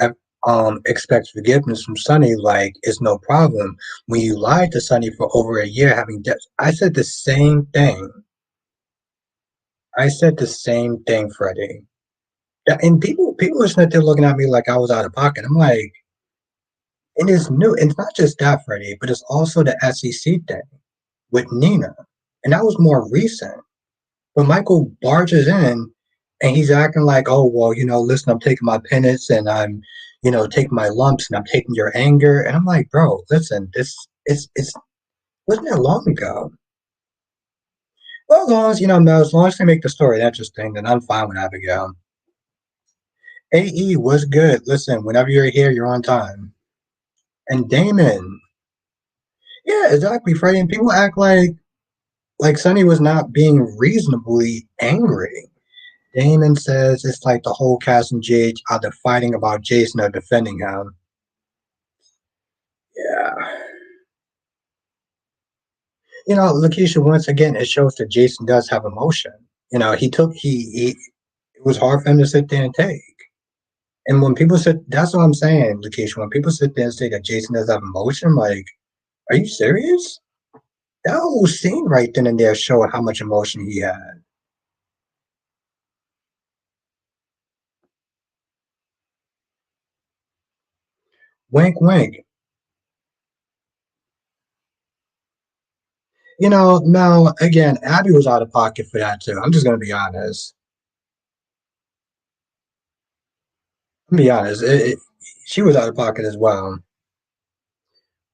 forgiveness from Sonny like it's no problem. When you lied to Sonny for over a year having debts. I said the same thing. I said the same thing, Freddie. Yeah, and people are sitting there looking at me like I was out of pocket. I'm like, and it's new. It's not just that, Freddie, but it's also the SEC thing with Nina. And that was more recent. But Michael barges in and he's acting like, oh, well, listen, I'm taking my penance and I'm, taking my lumps and I'm taking your anger. And I'm like, bro, listen, this it's wasn't that long ago. Well, as long as, no, as long as they make the story interesting, then I'm fine with Abigail. AE was good. Listen, whenever you're here, you're on time. And Damon. Yeah, exactly, Freddie. And people act like Sonny was not being reasonably angry. Damon says it's like the whole cast and Jade are either fighting about Jason or defending him. Yeah. Lakeisha, once again, it shows that Jason does have emotion. It was hard for him to sit there and take. And when people sit, that's what I'm saying, Lakeisha, when people sit there and say that Jason does have emotion, I'm like, are you serious? That whole scene right then and there showed how much emotion he had. Wink, wink. Now again, Abby was out of pocket for that too. I'm just gonna be honest. Be honest. She was out of pocket as well.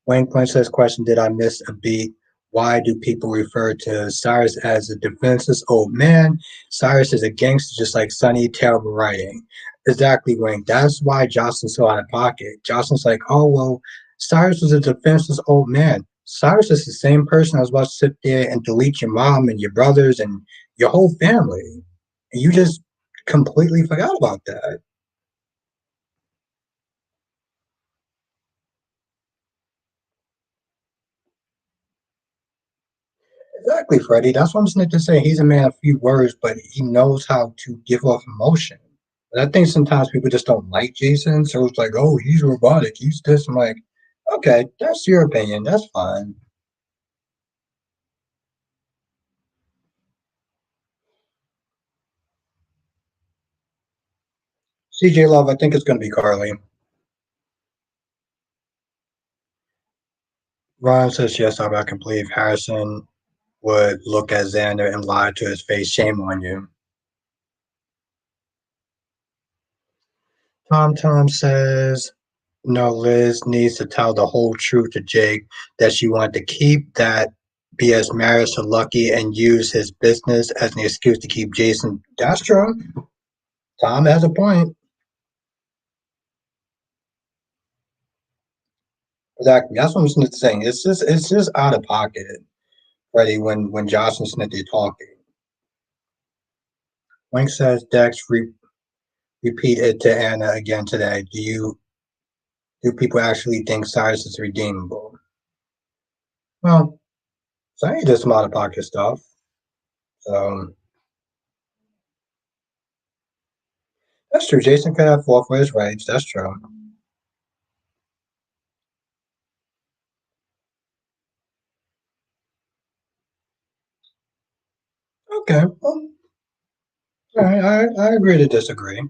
Wayne Princess question: did I miss a beat? Why do people refer to Cyrus as a defenseless old man? Cyrus is a gangster just like Sonny, terrible writing. Exactly, Wayne. That's why Jocelyn's so out of pocket. Jocelyn's like, oh, well, Cyrus was a defenseless old man. Cyrus is the same person I was about to sit there and delete your mom and your brothers and your whole family. And you just completely forgot about that. Exactly, Freddie. That's what I'm saying to say. He's a man of few words, but he knows how to give off emotion. And I think sometimes people just don't like Jason, so it's like, oh, he's robotic, he's this. I'm like, okay, that's your opinion. That's fine. CJ Love, I think it's going to be Carly. Ryan says yes. I can believe Harrison would look at Xander and lie to his face. Shame on you. Tom says no. Liz needs to tell the whole truth to Jake that she wanted to keep that be as marriage to Lucky and use his business as an excuse to keep Jason. That's true. Tom has a point. Exactly. That's what I'm saying. It's just out of pocket, Freddie, when Josh and Smith are talking. Wink says Dex repeat it to Anna again today. Do people actually think Cyrus is redeemable? Well, so I just some out of pocket stuff. So that's true. Jason could have fought for his rights. That's true. Okay. Well, I agree to disagree.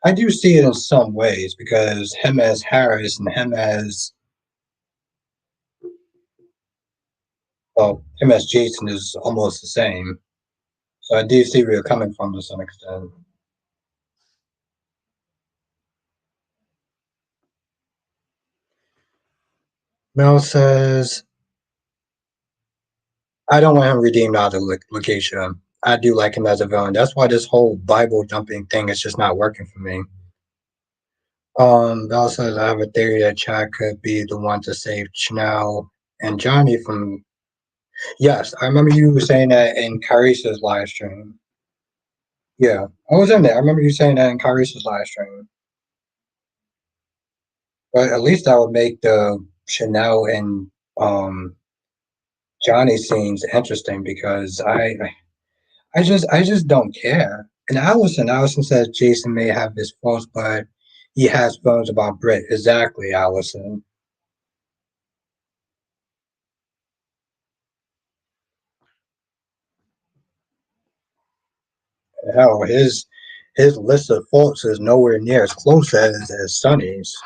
I do see it in some ways because him as Harris and him as Jason is almost the same. So I do see where you're coming from to some extent. Mel says, I don't want him redeemed out of location. I do like him as a villain. That's why this whole Bible jumping thing is just not working for me. Mel says, I have a theory that Chad could be the one to save Chanel and Johnny from. Yes, I remember you were saying that in Carice's live stream. Yeah, I was in there. I remember you saying that in Carice's live stream. But at least that would make the Chanel and um Johnny scenes interesting because I just don't care. And Allison says Jason may have his faults, but he has feelings about Britt. Exactly, Allison. Hell, his list of faults is nowhere near as close as Sonny's.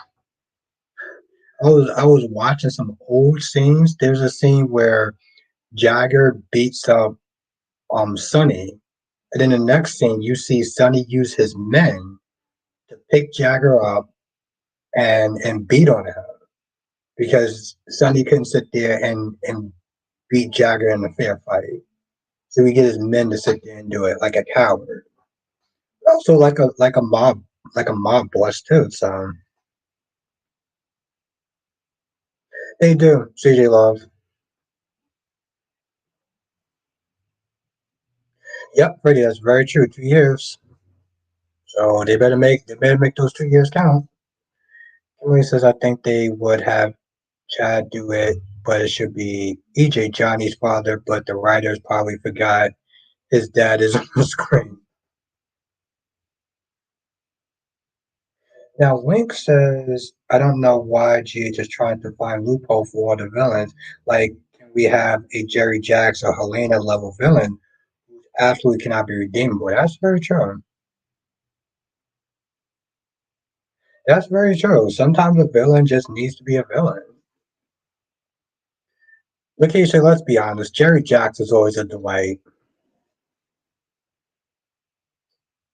I was watching some old scenes. There's a scene where Jagger beats up Sonny, and in the next scene you see Sonny use his men to pick Jagger up and beat on him because Sonny couldn't sit there and beat Jagger in a fair fight. So he get his men to sit there and do it like a coward. Also like a mob boss too. So they do. CJ Love. Yep, Freddie, that's very true. 2 years. So they better make those 2 years count. Emily says I think they would have Chad do it, but it should be EJ Johnny's father, but the writers probably forgot his dad is on the screen. Now, Link says, I don't know why GH is trying to find loophole for all the villains. Like, can we have a Jerry Jacks or Helena level villain who absolutely cannot be redeemable? That's very true. That's very true. Sometimes a villain just needs to be a villain. Lakeisha, let's be honest, Jerry Jacks is always a delight.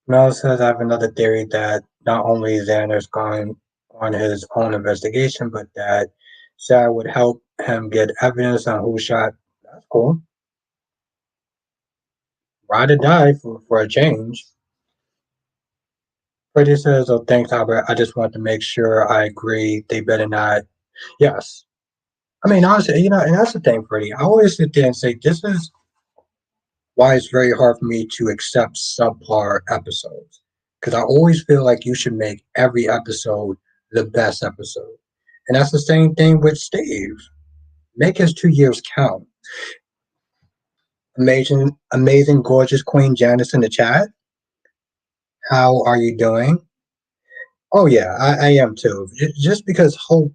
Mel says, I have another theory that not only is Xander's going on his own investigation, but that Sarah would help him get evidence on who shot. That's cool. Ride or die for a change. Freddie says, oh, thanks, Albert. I just want to make sure I agree. They better not. Yes. I mean, honestly, and that's the thing, Freddie. I always sit there and say, this is why it's very hard for me to accept subpar episodes. Because I always feel like you should make every episode the best episode. And that's the same thing with Steve. Make his 2 years count. Amazing, amazing, gorgeous Queen Janice in the chat. How are you doing? Oh yeah, I am too. Just because hope,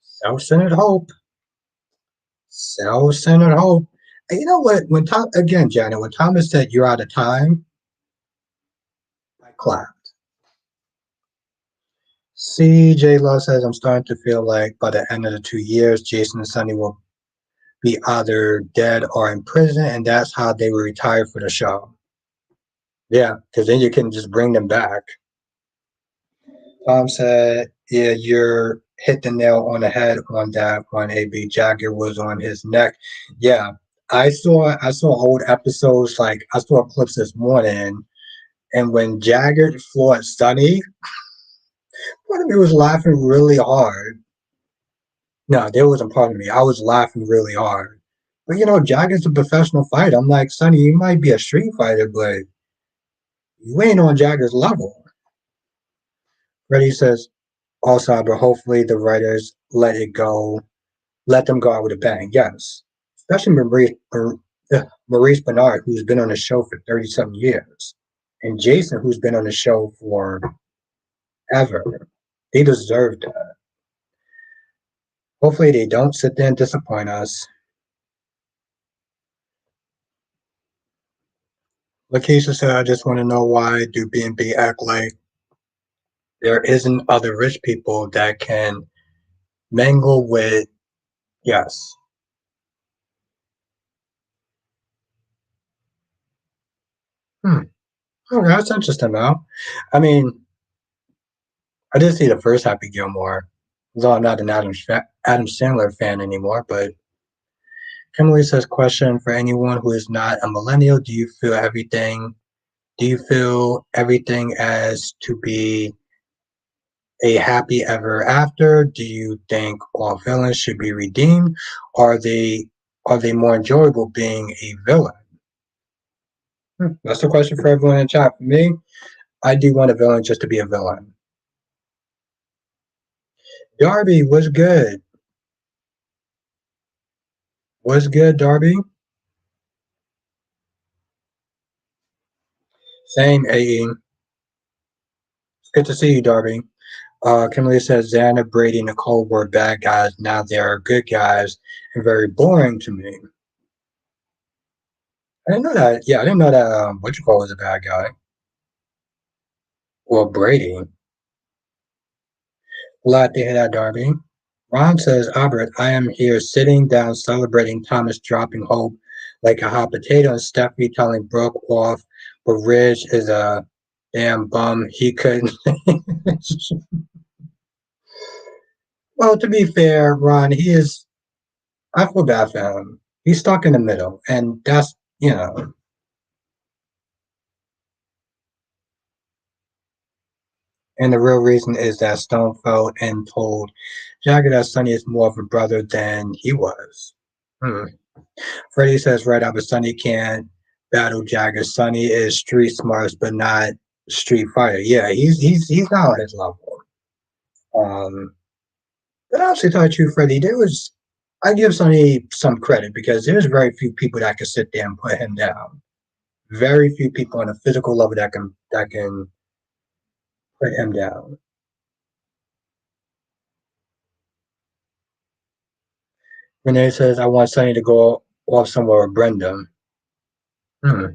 self-centered hope, self-centered hope. And you know what? When Tom again, Janet, when Thomas said you're out of time, I clapped. CJ Law says I'm starting to feel like by the end of the 2 years, Jason and Sonny will be either dead or in prison, and that's how they will retire for the show. Yeah, because then you can just bring them back. Tom said, "Yeah, you're hit the nail on the head on that when AB Jagger was on his neck. Yeah, I saw old episodes like I saw clips this morning, and when Jagger floored Sonny, part of me was laughing really hard. No, there wasn't part of me. I was laughing really hard. But Jagger's a professional fighter. I'm like, Sonny, you might be a street fighter, but you ain't on Jagger's level. Freddie says, also, but hopefully the writers let them go out with a bang. Yes, especially Maurice Bernard, who's been on the show for 30 some years, and Jason, who's been on the show for ever. They deserve that. Hopefully, they don't sit there and disappoint us. Lakeisha said, "I just want to know why do B&B act like there isn't other rich people that can mingle with?" Yes. Hmm. Okay, that's interesting. Now, I mean, I did see the first Happy Gilmore, though I'm not an Adam Sandler fan anymore. But Kimberly says, question for anyone who is not a millennial: Do you feel everything? Do you feel everything as to be a happy ever after? Do you think all villains should be redeemed? Are they are they more enjoyable being a villain? That's the question for everyone in chat. For me, I do want a villain just to be a villain. Darby was good. Was good, Darby. Same, AE. It's good to see you, Darby. Kimberly says Xana, Brady, and Nicole were bad guys. Now they are good guys and very boring to me. I didn't know that. Yeah, I didn't know that. What you call was a bad guy. Well, Brady. Glad to hear that, Darby. Ron says, Albert, I am here sitting down celebrating Thomas dropping Hope like a hot potato and Stephanie telling Brooke off, but Ridge is a damn bum. He couldn't. Well, to be fair, Ron, he is. I feel bad for him. He's stuck in the middle, and that's. And the real reason is that Stone felt and told Jagger that Sonny is more of a brother than he was. Hmm. Freddie says right up, but Sonny can't battle Jagger. Sonny is street smarts, but not street fighter. Yeah, he's not on his level. Um, but honestly, tell you the truth, Freddie, I give Sonny some credit because there's very few people that can sit there and put him down. Very few people on a physical level that can put him down. Renee says, I want Sonny to go off somewhere with Brenda. Hmm.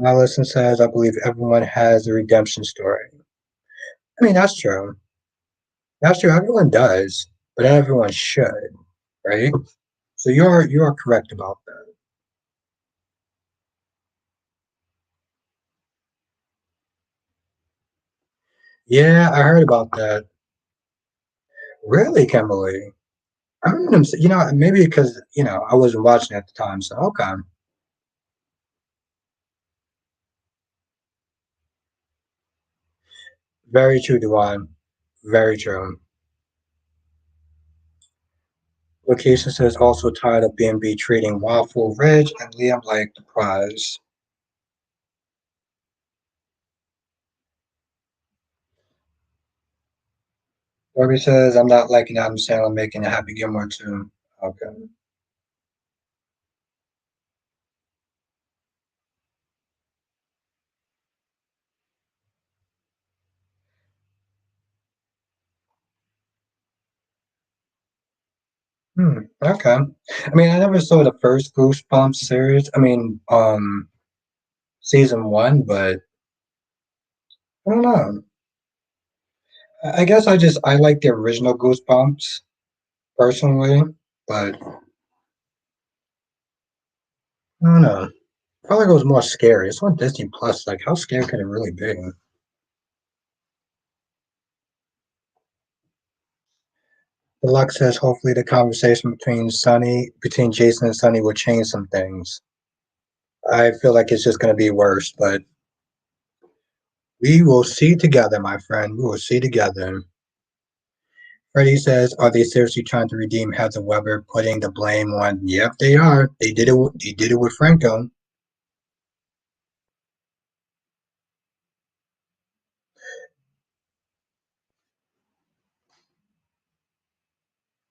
Allison says, I believe everyone has a redemption story. I mean, that's true. That's true. Everyone does, but everyone should, right? So you're correct about that. Yeah, I heard about that. Really, Kimberly? I remember them. Maybe because I wasn't watching at the time. So okay, very true, Dewan. Very true. Location says also tired of B&B treating Waffle Ridge and Liam like the prize. Darby says I'm not liking Adam Sandler making a Happy Gilmore too. Okay. Okay. I mean, I never saw the first Goosebumps series. I mean, season one, but I don't know. I guess I like the original Goosebumps personally, but I don't know. I felt like it was more scary. It's on Disney Plus. Like, how scary can it really be? Deluxe says hopefully the conversation between Jason and Sonny will change some things. I feel like it's just going to be worse, but we will see together, my friend. We will see together. Freddie says, "Are they seriously trying to redeem Heather Weber, putting the blame on?" Yep, they are. They did it. They did it with Franco.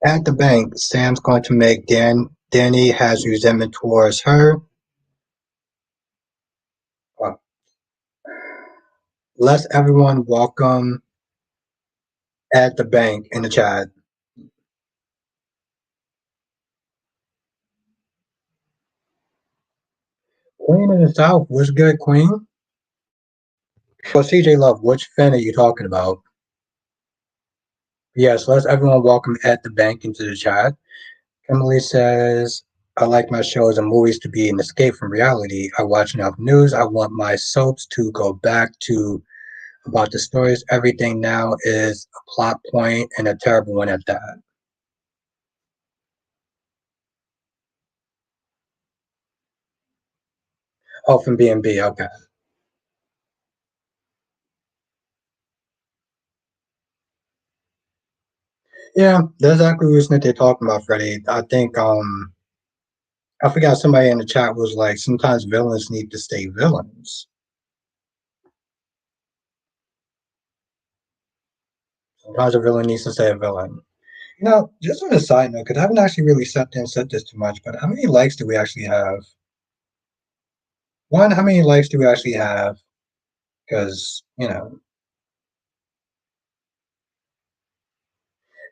At the bank, Sam's going to make Danny has resentment towards her. Uh, Let's everyone welcome at the bank in the chat. Queen in the South, what's good, Queen? Well, CJ Love, which fan are you talking about? Yes, let's everyone welcome at the bank into the chat. Emily says, "I like my shows and movies to be an escape from reality. I watch enough news. I want my soaps to go back to about the stories. Everything now is a plot point and a terrible one at that." Oh, from B&B. Okay. Yeah, that's exactly the reason that they're talking about, Freddie. I think I forgot somebody in the chat was like, sometimes villains need to stay villains. Sometimes a villain needs to stay a villain. Just on a side note, because I haven't actually really sat there and said this too much, but how many likes do we actually have? One, how many likes do we actually have? Because,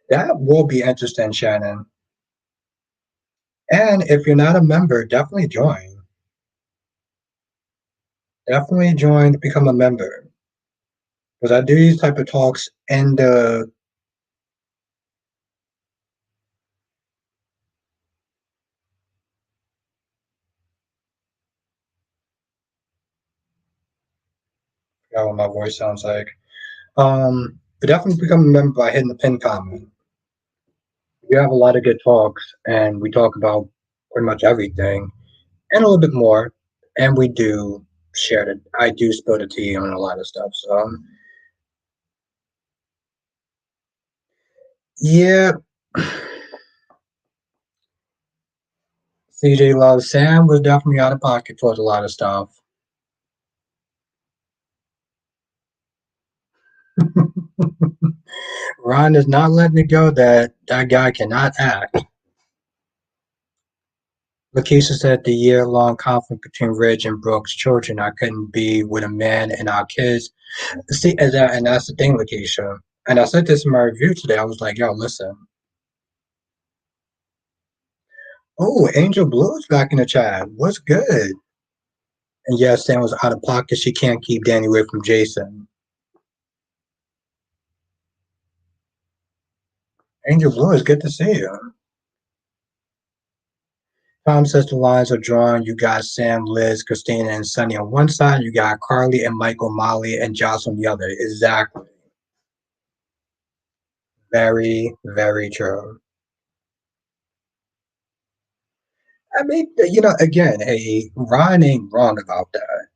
that will be interesting, Shannon. And if you're not a member, definitely join. Definitely join to become a member. Because I do these type of talks in the. I forgot what my voice sounds like. But definitely become a member by hitting the pin comment. We have a lot of good talks, and we talk about pretty much everything and a little bit more. And we do share it. I do spill the tea on a lot of stuff. So, yeah, CJ Love Sam was definitely out of pocket towards a lot of stuff. Ron is not letting it go that that guy cannot act. Lakeisha said the year-long conflict between Ridge and Brooke's children. I couldn't be with a man and our kids. See, and that's the thing, Lakeisha. And I said this in my review today. I was like, yo, listen. Oh, Angel Blue's back in the chat. What's good? And yes, Sam was out of pocket. She can't keep Danny away from Jason. Angel Blue, it's good to see you. Tom says the lines are drawn. You got Sam, Liz, Christina, and Sunny on one side. You got Carly and Michael, Molly, and Joss on the other. Exactly. Very, very true. I mean, again, Ron ain't wrong about that.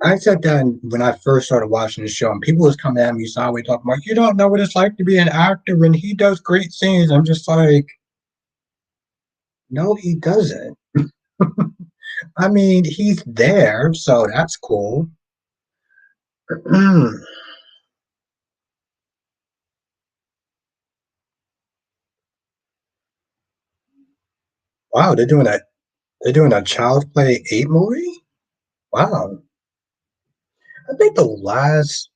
I said that when I first started watching the show, and people was coming at me sideways talking about, you don't know what it's like to be an actor, and he does great scenes. I'm just like, no, he doesn't. I mean, he's there, so that's cool. Wow, they're doing a Child's Play 8 movie? Wow. I think the last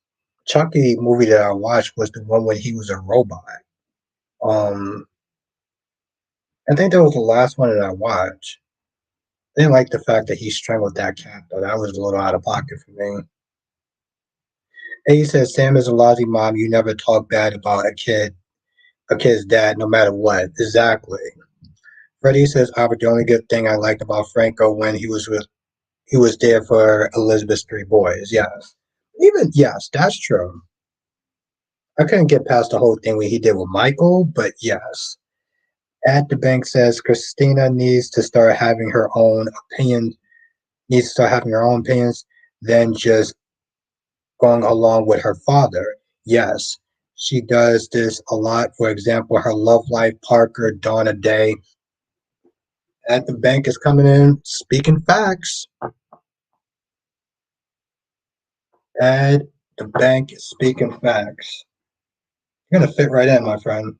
Chucky movie that I watched was the one when he was a robot. Um, I think that was the last one that I watched. I didn't like the fact that he strangled that cat, though. That was a little out of pocket for me. And he says, Sam is a lousy mom. You never talk bad about a kid's dad, no matter what. Exactly. Freddie says, Albert, the only good thing I liked about Franco when he was there for Elizabeth's three boys. Yes. Even yes, that's true. I couldn't get past the whole thing what he did with Michael, but yes. At the bank says Christina needs to start having her own opinions, than just going along with her father. Yes, she does this a lot. For example, her love life Parker, Donna Day at the bank is coming in speaking facts. At the bank is speaking facts. You're gonna fit right in, my friend.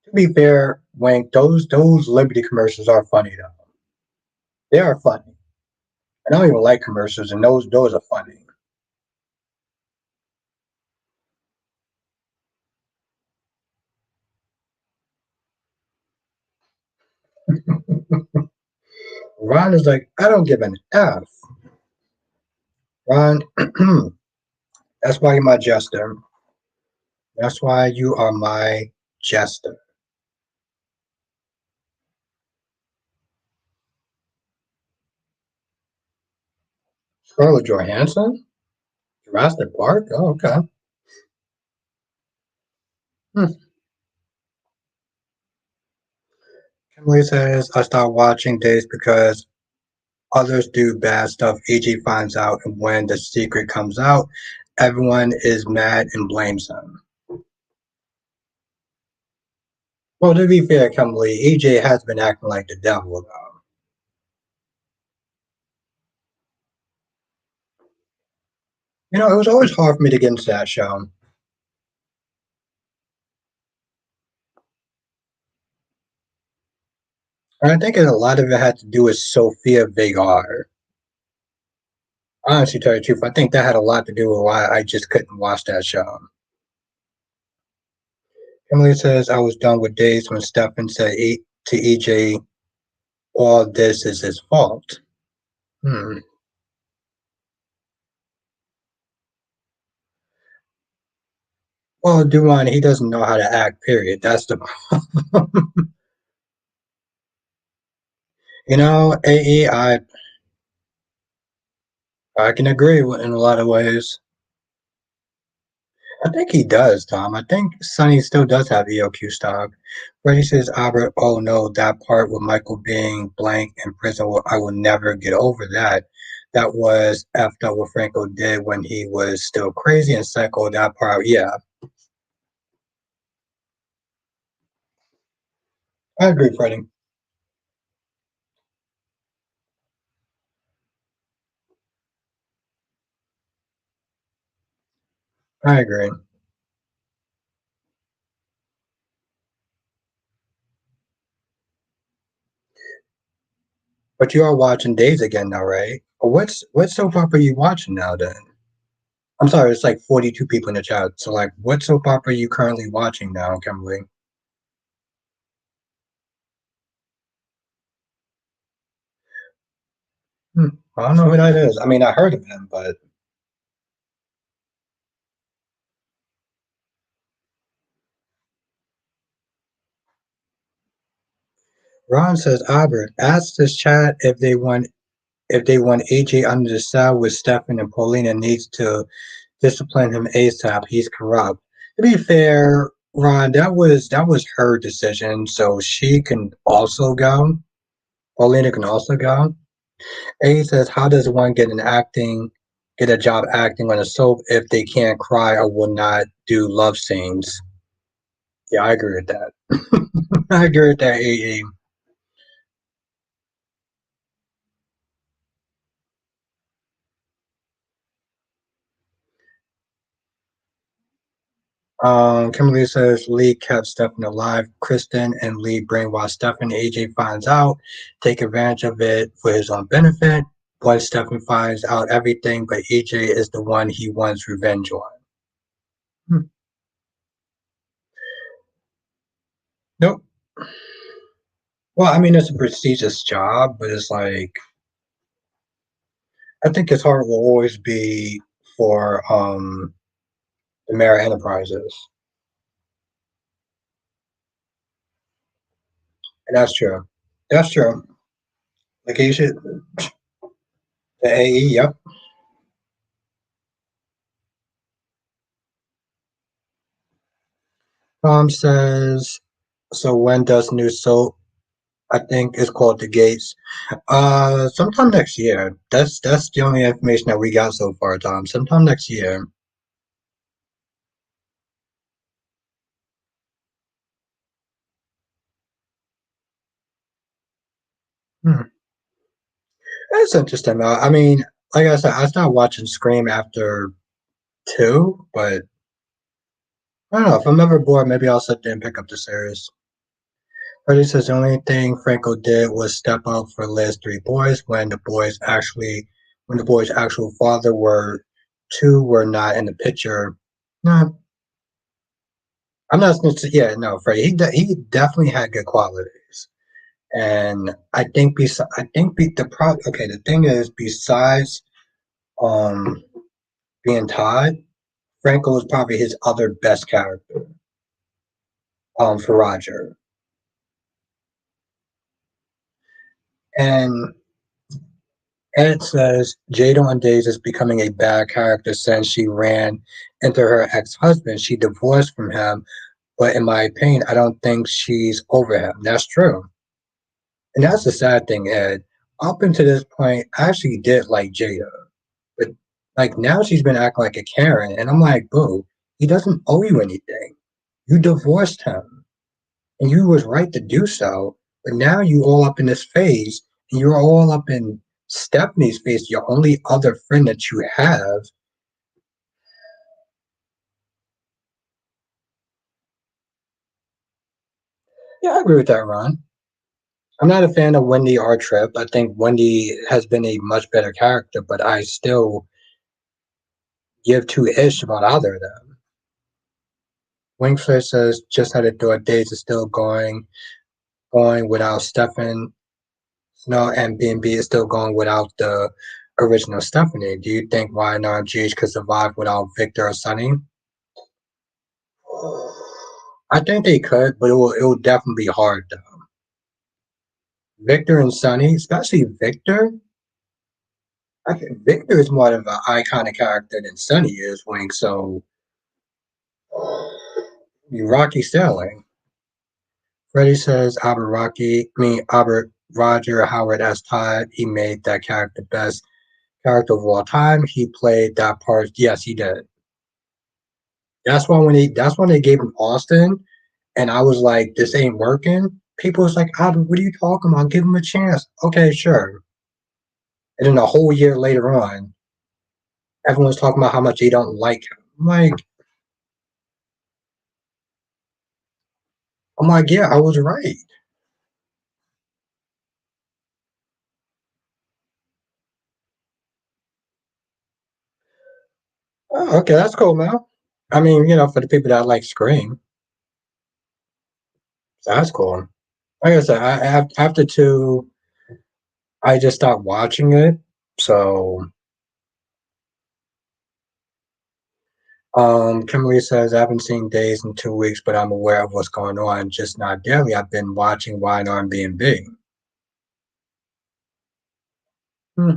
To be fair, Wink, those Liberty commercials are funny though. They are funny. I don't even like commercials, and those are funny. Ron is like, I don't give an F. Ron, that's why you're my jester. That's why you are my jester. Scarlett Johansson? Jurassic Park? Oh, okay. Hmm. Kimberly says, I stopped watching days because others do bad stuff. EG finds out, and when the secret comes out, everyone is mad and blames him. Well, to be fair, Kimberly, EJ has been acting like the devil, though. It was always hard for me to get into that show. And I think a lot of it had to do with Sophia Vergara. Honestly, to tell you the truth, I think that had a lot to do with why I just couldn't watch that show. Emily says, I was done with days when Stefan said to EJ, all this is his fault. Hmm. Well, Duran, he doesn't know how to act, period. That's the AE, I can agree with in a lot of ways. I think he does, Tom. I think Sonny still does have EOQ stock. Freddie says, Albert, oh no, that part with Michael being blank in prison, I will never get over that. That was effed up what Franco did when he was still crazy and psycho. That part, yeah, I agree, Freddie. I agree. But you are watching Days again now, right? What soap opera are you watching now then? I'm sorry, it's like 42 people in the chat. So like what soap opera are you currently watching now, Kimberly? Hmm. I don't know who that is. I mean, I heard of him, but Ron says, Albert, ask this chat if they want AJ under the cell with Stefan and Paulina needs to discipline him ASAP. He's corrupt. To be fair, Ron, that was her decision, so she can also go. Paulina can also go. A says, how does one get a job acting on a soap if they can't cry or will not do love scenes? Yeah, I agree with that. I agree with that, A. Kimberly says Lee kept Stefan alive. Kristen and Lee brainwash Stefan. AJ finds out, take advantage of it for his own benefit. Once Stefan finds out everything, but AJ is the one he wants revenge on. Hmm. Nope. Well, I mean, it's a prestigious job, but it's like I think his heart will always be for the Mara Enterprises. And that's true. That's true. Like you should the AE, yep. Tom says, so when does new soap? I think it's called The Gates. Sometime next year. That's the only information that we got so far, Tom. Sometime next year. Hmm. That's interesting. I mean, like I said, I started watching Scream after two, but I don't know. If I'm ever bored, maybe I'll sit there and pick up the series. Freddie says the only thing Franco did was step up for Liz three boys when the boys' actual father were two were not in the picture. No, I'm not going to say, yeah, no, Freddie. He definitely had good qualities. And I think the thing is besides um being Todd, Franco was probably his other best character for Roger. And Ed says Jada on Days is becoming a bad character since she ran into her ex-husband. She divorced from him, but in my opinion, I don't think she's over him. That's true. And that's the sad thing, Ed. Up until this point, I actually did like Jada. But like now she's been acting like a Karen, and I'm like, boo, he doesn't owe you anything. You divorced him, and you was right to do so. But now you all up in this phase, and you're all up in Stephanie's face, your only other friend that you have. Yeah, I agree with that, Ron. I'm not a fan of Wendy or Trip. I think Wendy has been a much better character, but I still give two ish about either of them. Wingfish says just had a thought days is still going without Stefan. No, and B&B is still going without the original Stephanie. Do you think YNR and GH could survive without Victor or Sunny? I think they could, but it will definitely be hard though. Victor and Sunny, especially Victor. I think Victor is more of an iconic character than Sunny is, Wing. So you Rocky Sterling. Freddie says Albert Rocky, I mean Albert Roger Howard as Todd. He made that character best character of all time. He played that part. Yes, he did. That's when they gave him Austin, and I was like, this ain't working. People was like, Albert, what are you talking about? Give him a chance. Okay, sure. And then a whole year later on, everyone's talking about how much they don't like him. I'm like, yeah, I was right. Oh, okay, that's cool, man. I mean, for the people that like Scream, that's cool. Like I said, after two, I just stopped watching it. So, Kimberly says, I haven't seen Days in 2 weeks, but I'm aware of what's going on, just not daily. I've been watching YNR and B&B. Hmm.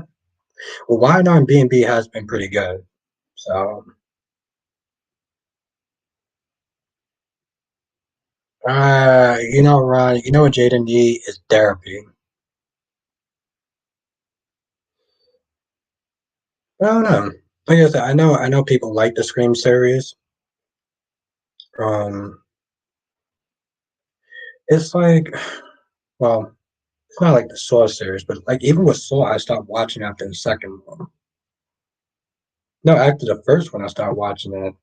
Well, YNR and B&B has been pretty good. So, Ron, you know what Jaden need is therapy. I don't know. Like I said, I know people like the Scream series. Um, it's like, well, it's not like the Saw series, but like even with Saw, I stopped watching after the second one. No, after the first one, I started watching it.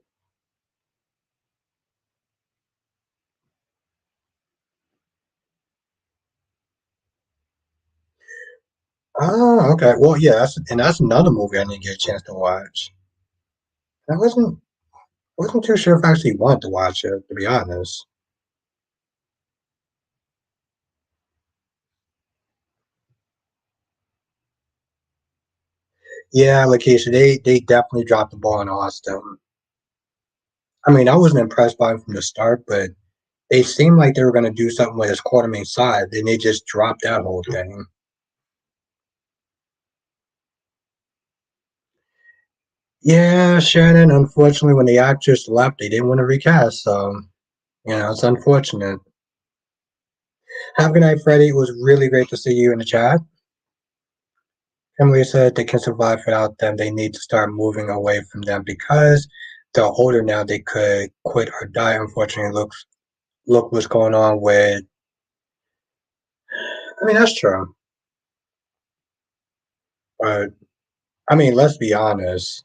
Oh, okay. Well, yeah, that's another movie I didn't get a chance to watch. I wasn't too sure if I actually wanted to watch it, to be honest. Yeah, Lakeisha, they definitely dropped the ball in Austin. I mean, I wasn't impressed by him from the start, but They seemed like they were going to do something with his Quartermain side, then they just dropped that whole thing. Yeah, Shannon. Unfortunately, when the actress left, they didn't want to recast, so it's unfortunate. Have a good night, Freddie. It was really great to see you in the chat. Emily said they can survive without them. They need to start moving away from them because they're older now. They could quit or die. Unfortunately, look what's going on with. I mean, that's true, but I mean, let's be honest.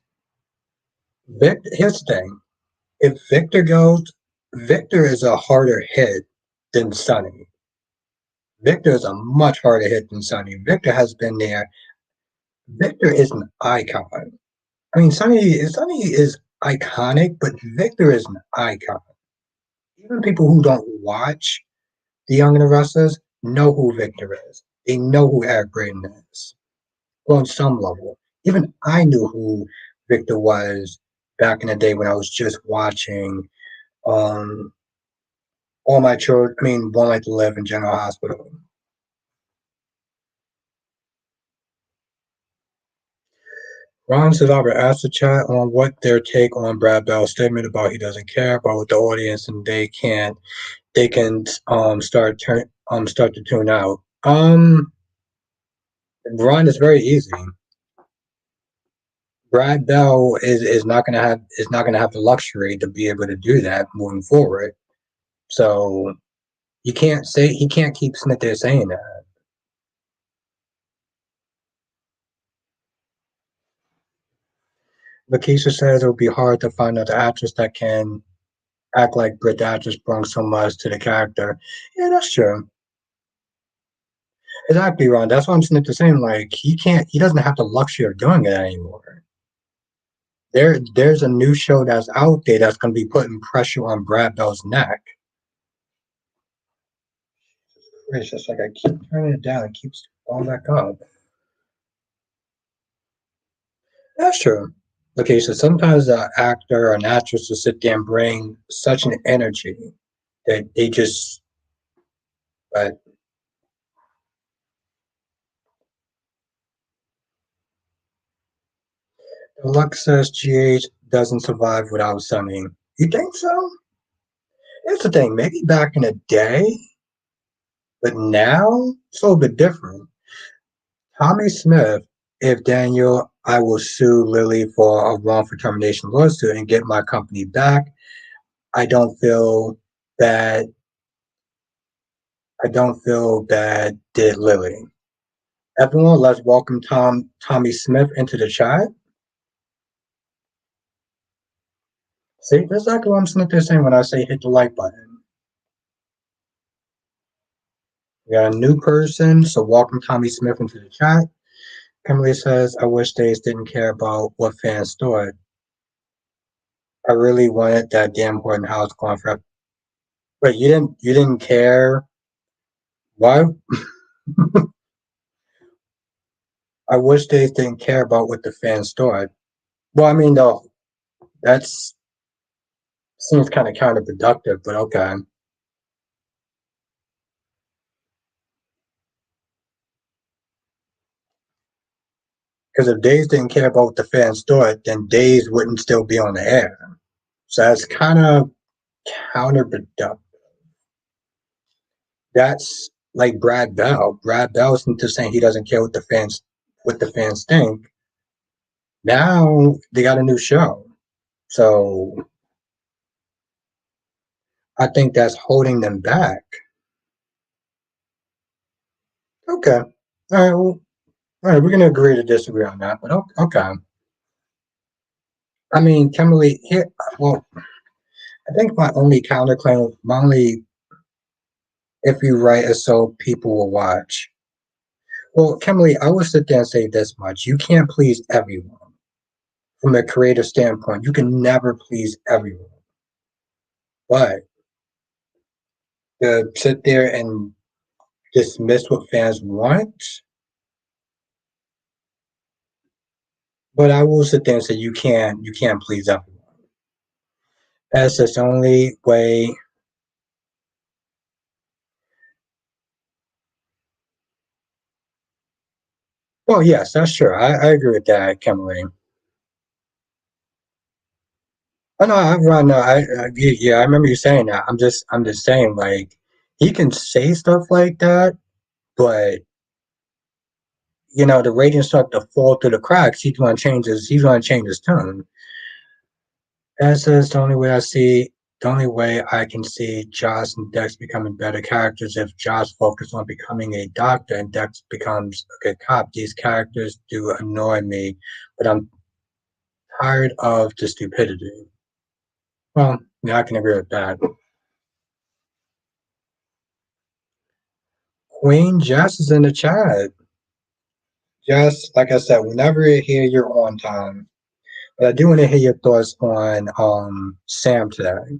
Here's the thing: if Victor goes, Victor is a harder hit than Sonny. Victor is a much harder hit than Sonny. Victor has been there. Victor is an icon. I mean, Sonny is iconic, but Victor is an icon. Even people who don't watch The Young and the Restless know who Victor is. They know who Eric Braeden is. Well, on some level. Even I knew who Victor was back in the day when I was just watching um All My Children, I mean, One Life to Live in General Hospital. Ron Sadabra asked the chat on what their take on Brad Bell's statement about he doesn't care about the audience and they can start to tune out. Ron is very easy. Brad Bell is not gonna have the luxury to be able to do that moving forward. So he can't keep sitting there saying that. Lakeisha says it would be hard to find another actress that can act like Brit actress brings so much to the character. Yeah, that's true. Exactly, Ron. That's why I'm sitting there saying like he doesn't have the luxury of doing it anymore. There's a new show that's out there that's gonna be putting pressure on Brad Bell's neck. It's just like I keep turning it down, it keeps falling back up. That's true. Okay, so sometimes an actor or an actress will sit there and bring such an energy that they just, but Lux says GH doesn't survive without Sunny. You think so? Here's the thing, maybe back in the day, but now it's a little bit different. Tommy Smith, if Daniel, I will sue Lily for a wrongful termination lawsuit and get my company back. I don't feel bad. I don't feel bad, did Lily. Everyone, let's welcome Tommy Smith into the chat. See, that's exactly what I'm sitting there saying when I say hit the like button. We got a new person, so welcome Tommy Smith into the chat. Kimberly says, I wish they didn't care about what fans thought. I really wanted that damn Horton House gone forever. But you didn't care. Why? I wish they didn't care about what the fans thought. Well, I mean, though, that's seems kind of counterproductive, but okay. Because if Days didn't care about what the fans thought, then Days wouldn't still be on the air. So that's kind of counterproductive. That's like Brad Bell. Brad Bell's into saying he doesn't care what the fans think. Now they got a new show. So I think that's holding them back. Okay. All right. Well, all right. We're gonna agree to disagree on that, but okay. I mean, Kimberly here. Well, I think my only, if you write it so people will watch. Well, Kimberly, I will sit there and say this much: you can't please everyone. From a creative standpoint, you can never please everyone. But to sit there and dismiss what fans want, but I will sit there and say you can't please everyone. That's just the only way. Well, yes, that's true. I agree with that, Kimberly. Oh no, I run. No, yeah, I remember you saying that. I'm just saying, like, he can say stuff like that, but the ratings start to fall through the cracks. He's gonna change his tone. That says the only way I can see Joss and Dex becoming better characters if Joss focuses on becoming a doctor and Dex becomes a good cop. These characters do annoy me, but I'm tired of the stupidity. Well, yeah, I can agree with that. Queen Jess is in the chat. Jess, like I said, whenever you hear you're on time. But I do want to hear your thoughts on Sam today.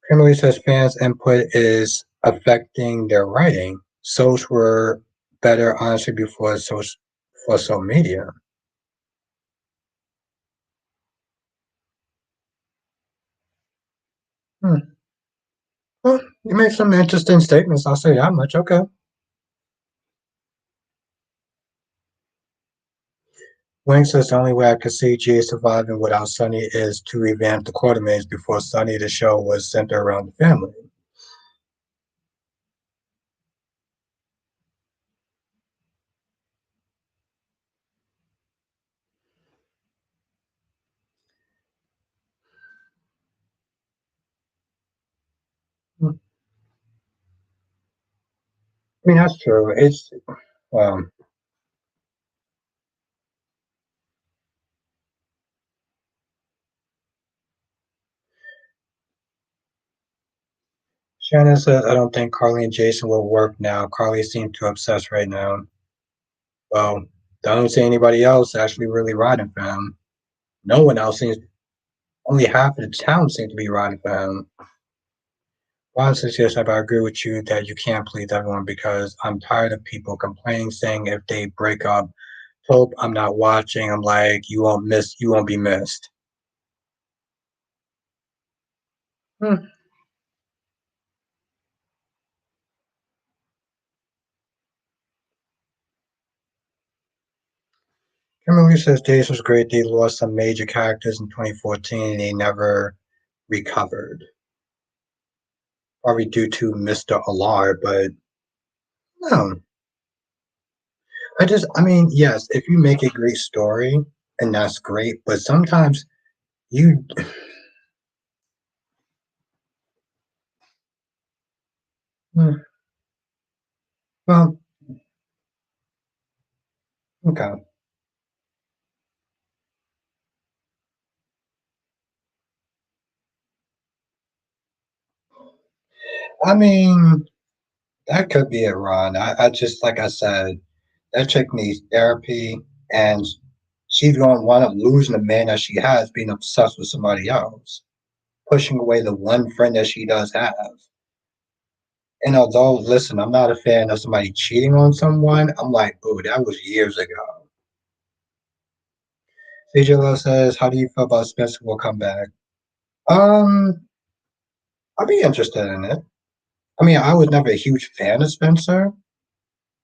Kimberly says fans' input is affecting their writing. Social were better honestly before social media. Hmm. Well, you made some interesting statements. I'll say that much. Okay. Wayne says the only way I could see Gia surviving without Sonny is to revamp the Quartermains before Sonny the show was centered around the family. Hmm. I mean, that's true. Um, Shannon says, I don't think Carly and Jason will work now. Carly seems too obsessed right now. Well, I don't see anybody else actually really riding for him. No one else seems, only half of the town seems to be riding for him. Ron says, yes, I agree with you that you can't please everyone because I'm tired of people complaining, saying if they break up, hope I'm not watching. I'm like, you won't be missed. Hmm. Kimberly says Days was great. They lost some major characters in 2014 and they never recovered. Probably due to Mr. Alar, but no. I mean, yes, if you make a great story, and that's great, but sometimes you, hmm, well, okay. I mean, that could be it, Ron. I just, like I said, that chick needs therapy, and she's going to wind up losing the man that she has, being obsessed with somebody else, pushing away the one friend that she does have. And although, listen, I'm not a fan of somebody cheating on someone, I'm like, boo, that was years ago. CJ Love says, how do you feel about Spencer will come back? Um, I'd be interested in it. I mean, I was never a huge fan of Spencer,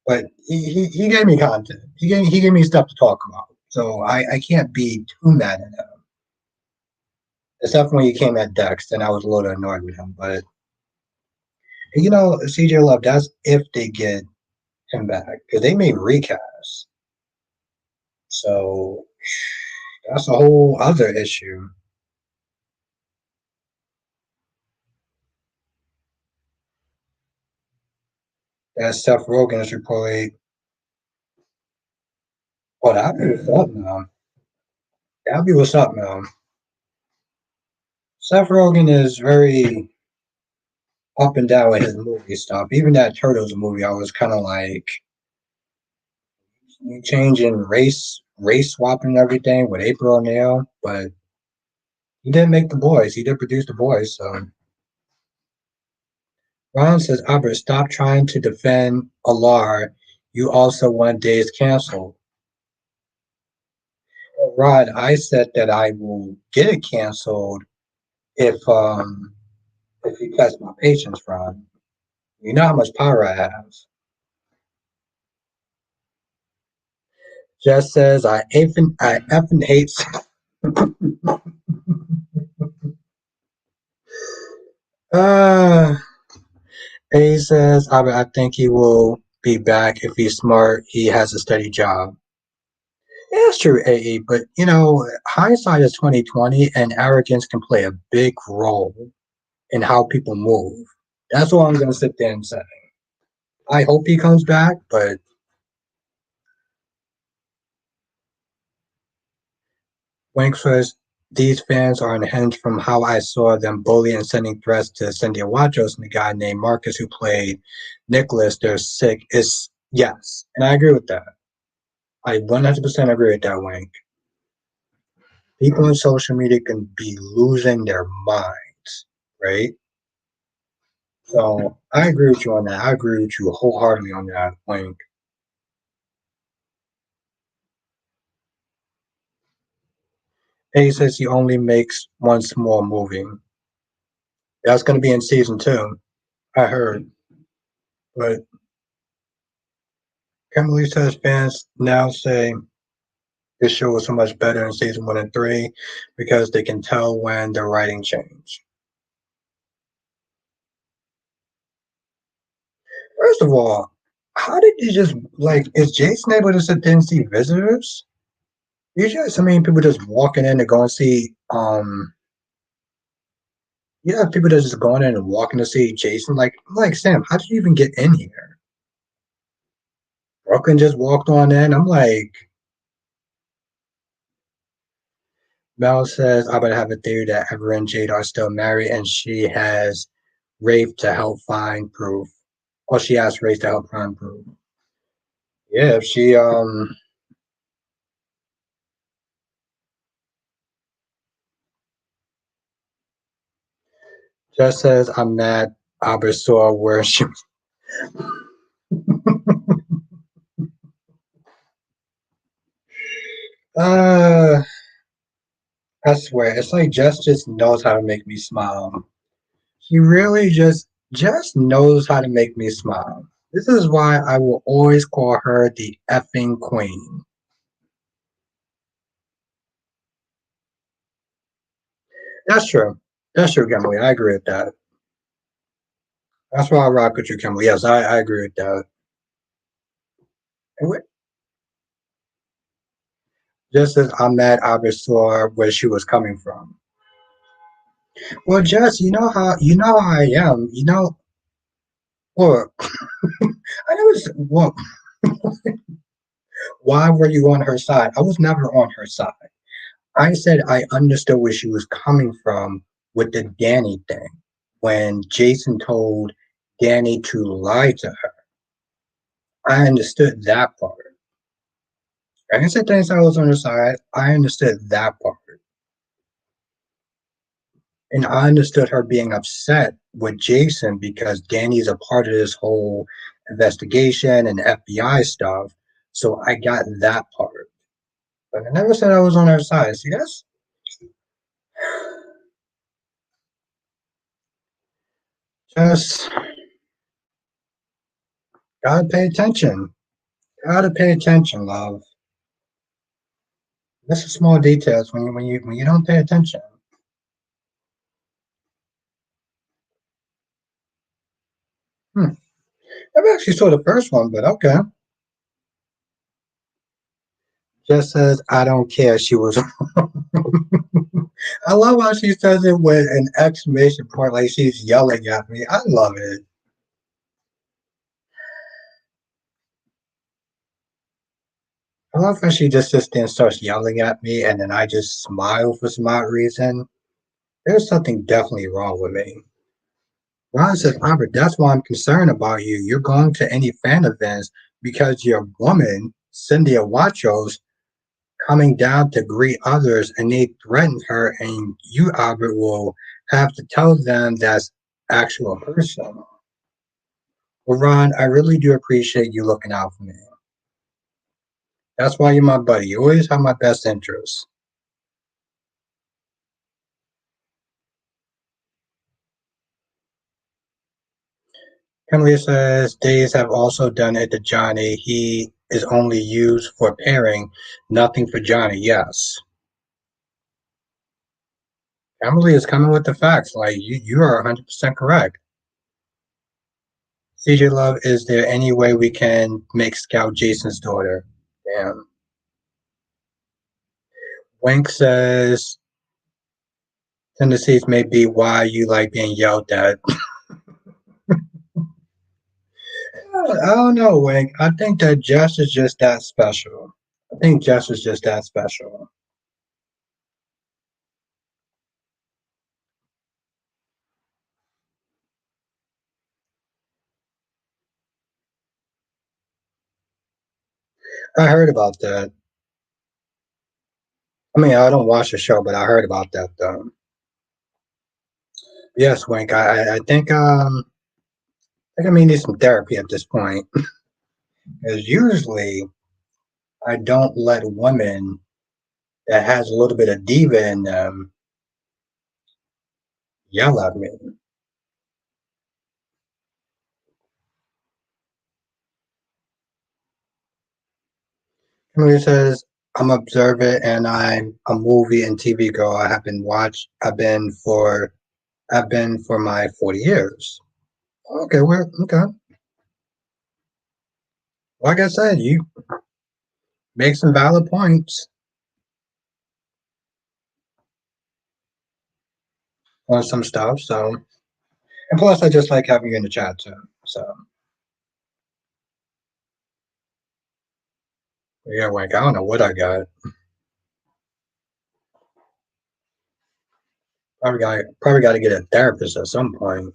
but he gave me content. He gave me stuff to talk about. So I can't be too mad at him. Except when he came at Dex, then I was a little annoyed with him. But CJ Love, that's if they get him back. Because they made recasts. So that's a whole other issue. That Seth Rogen is reportedly, well, that'd be what's up now. That'd be what's up now. Seth Rogen is very up and down with his movie stuff. Even that Turtles movie, I was kind of like changing race swapping and everything with April O'Neil, but he did make the boys. He did produce the boys. So Ron says, Albert, stop trying to defend Alar. You also want days canceled. Well, Rod, I said that I will get it canceled if you test my patience, Rod. You know how much power I have. Jess says I effing hate. Uh, A says I think he will be back if he's smart. He has a steady job. Yeah, that's true, AE. But hindsight is 2020, and arrogance can play a big role in how people move. That's what I'm gonna sit there and say. I hope he comes back, but Wink says these fans are unhinged from how I saw them bullying and sending threats to Cynthia Watros and the guy named Marcus who played Nicholas. They're sick. Is yes, and I agree with that. I 100% agree with that, Wink. People on social media can be losing their minds, right? So I agree with you on that. I agree with you wholeheartedly on that, Wink. He says he only makes one small movie. That's going to be in season two, I heard. But Kimberly says fans now say this show was so much better in season one and three because they can tell when the writing changed. First of all, how did you just like? Is Jason able to sit there and see visitors? Usually, I mean, people just walking in to go and see. Yeah, people that just going in and walking to see Jason. Like Sam, how did you even get in here? Brooklyn just walked on in. I'm like, Mel says, I would have a theory that Ever and Jade are still married and she has Rafe to help find proof. Or she asked Rafe to help find proof. Yeah, if she just says I'm mad Abba saw where she uh I swear, it's like Jess just knows how to make me smile. She really just knows how to make me smile. This is why I will always call her the effing queen. That's true. That's true, Kimberly. I agree with that. That's why I rock with you, Kimberly. Yes, I agree with that. And just as I'm mad I saw where she was coming from. Well, Jess, you know how I am. Well, I was well. Why were you on her side? I was never on her side. I said I understood where she was coming from with the Danny thing. When Jason told Danny to lie to her, I understood that part. I didn't say things I was on her side. I understood that part. And I understood her being upset with Jason because Danny's a part of this whole investigation and FBI stuff. So I got that part. But I never said I was on her side. See, that's just gotta pay attention. Gotta pay attention, love. That's the small details when you don't pay attention. Hmm. I've actually saw the first one, but okay. Just says I don't care. She was. I love how she says it with an exclamation point, like she's yelling at me. I love it. I love how she just sits there and starts yelling at me, and then I just smile for some odd reason. There's something definitely wrong with me. Ron says, Albert, that's why I'm concerned about you. You're going to any fan events because your woman, Cynthia Wachos, coming down to greet others and they threaten her, and you, Albert, will have to tell them that's actual person. Well, Ron, I really do appreciate you looking out for me. That's why you're my buddy. You always have my best interests. Kimberly says Days have also done it to Johnny. He is only used for pairing, nothing for Johnny. Yes. Emily is coming with the facts. Like you are 100% correct. CJ Love, is there any way we can make Scout Jason's daughter? Damn. Wink says tendencies may be why you like being yelled at. I don't know, Wink. I think that Jess is just that special. I think Jess is just that special. I heard about that. I mean, I don't watch the show, but I heard about that though. Yes, Wink. I think I may need some therapy at this point. Because usually I don't let women that has a little bit of diva in them yell at me. Emily says, I'm observant and I'm a movie and TV girl. I've been for my 40 years. Okay, well, okay. Like I said, you make some valid points on some stuff. So, and plus, I just like having you in the chat too. So, yeah, like I don't know what I got. Probably got to get a therapist at some point.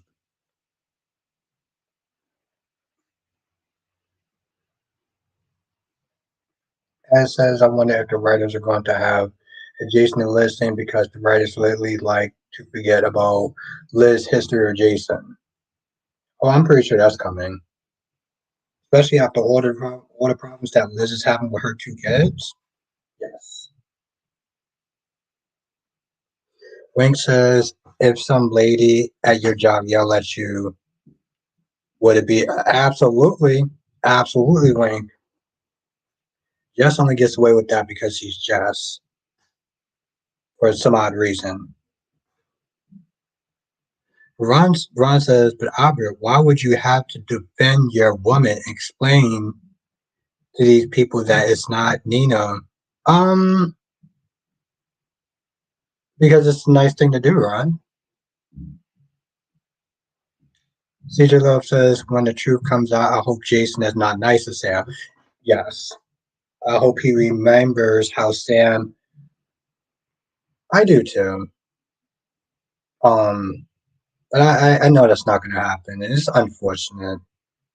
As says, I wonder if the writers are going to have Jason and Liz thing because the writers lately like to forget about Liz history or Jason. Oh, I'm pretty sure that's coming, especially after all the problems that Liz is having with her two kids. Yes. Wink says, if some lady at your job yell at you, would it be absolutely, absolutely Wink? Jess only gets away with that because she's Jess for some odd reason. Ron says, but Albert, why would you have to defend your woman? Explain to these people that it's not Nina. Um, because it's a nice thing to do, Ron. CJ Love says, when the truth comes out, I hope Jason is not nice to Sam. Yes. I hope he remembers how Sam. I do too. Um, but I know that's not going to happen, and it's unfortunate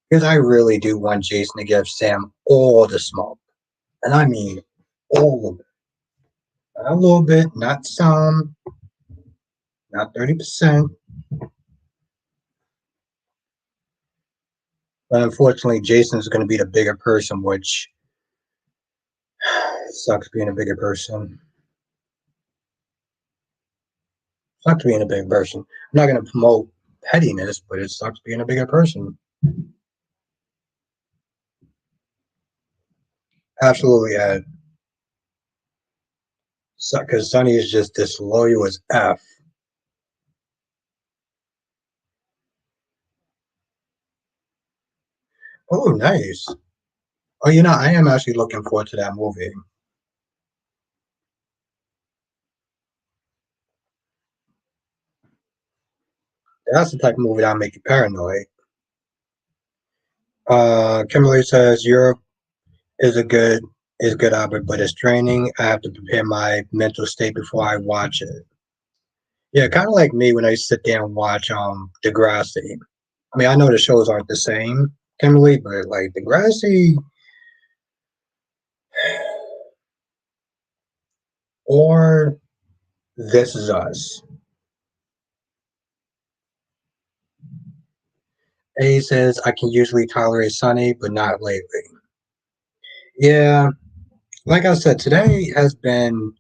because I really do want Jason to give Sam all the smoke, and I mean all of it. Not a little bit, not some, not 30%. But unfortunately, Jason's going to be the bigger person, which sucks being a bigger person. Sucks being a big person. I'm not going to promote pettiness, but it sucks being a bigger person. Absolutely, Ed. Because Sonny is just disloyal as F. Oh, nice. Oh, I am actually looking forward to that movie. That's the type of movie that'll make you paranoid. Kimberly says Europe is a good is good, Albert, but it's draining. I have to prepare my mental state before I watch it. Yeah, kind of like me when I sit there and watch Degrassi. I mean, I know the shows aren't the same, Kimberly, but like Degrassi or This Is Us. A says I can usually tolerate Sunny, but not lately. Yeah, like I said, today has been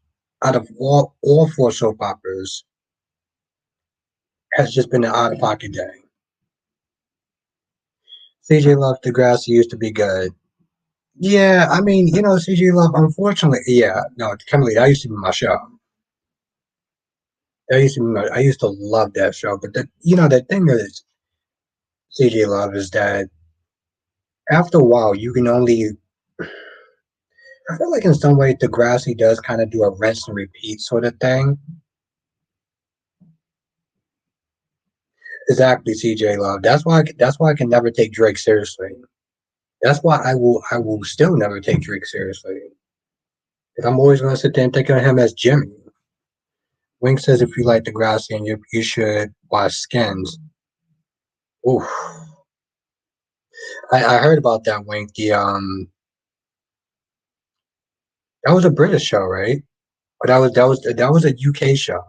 out of all four soap operas has just been an out of pocket day. CJ Love Degrassi used to be good. Yeah, I mean, CJ Love, unfortunately, yeah, no, Kimberly, that used to be my show. I used to love that show. But the thing is, CJ Love is that after a while, you can only. I feel like in some way, Degrassi does kind of do a rinse and repeat sort of thing. Exactly, CJ Love. That's why I can never take Drake seriously. That's why I will still never take Drake seriously. Because I'm always gonna sit there and think of him as Jimmy. Wink says if you like Degrassi and you should watch Skins. Oof. I heard about that, Wink. That was a British show, right? But that was a UK show.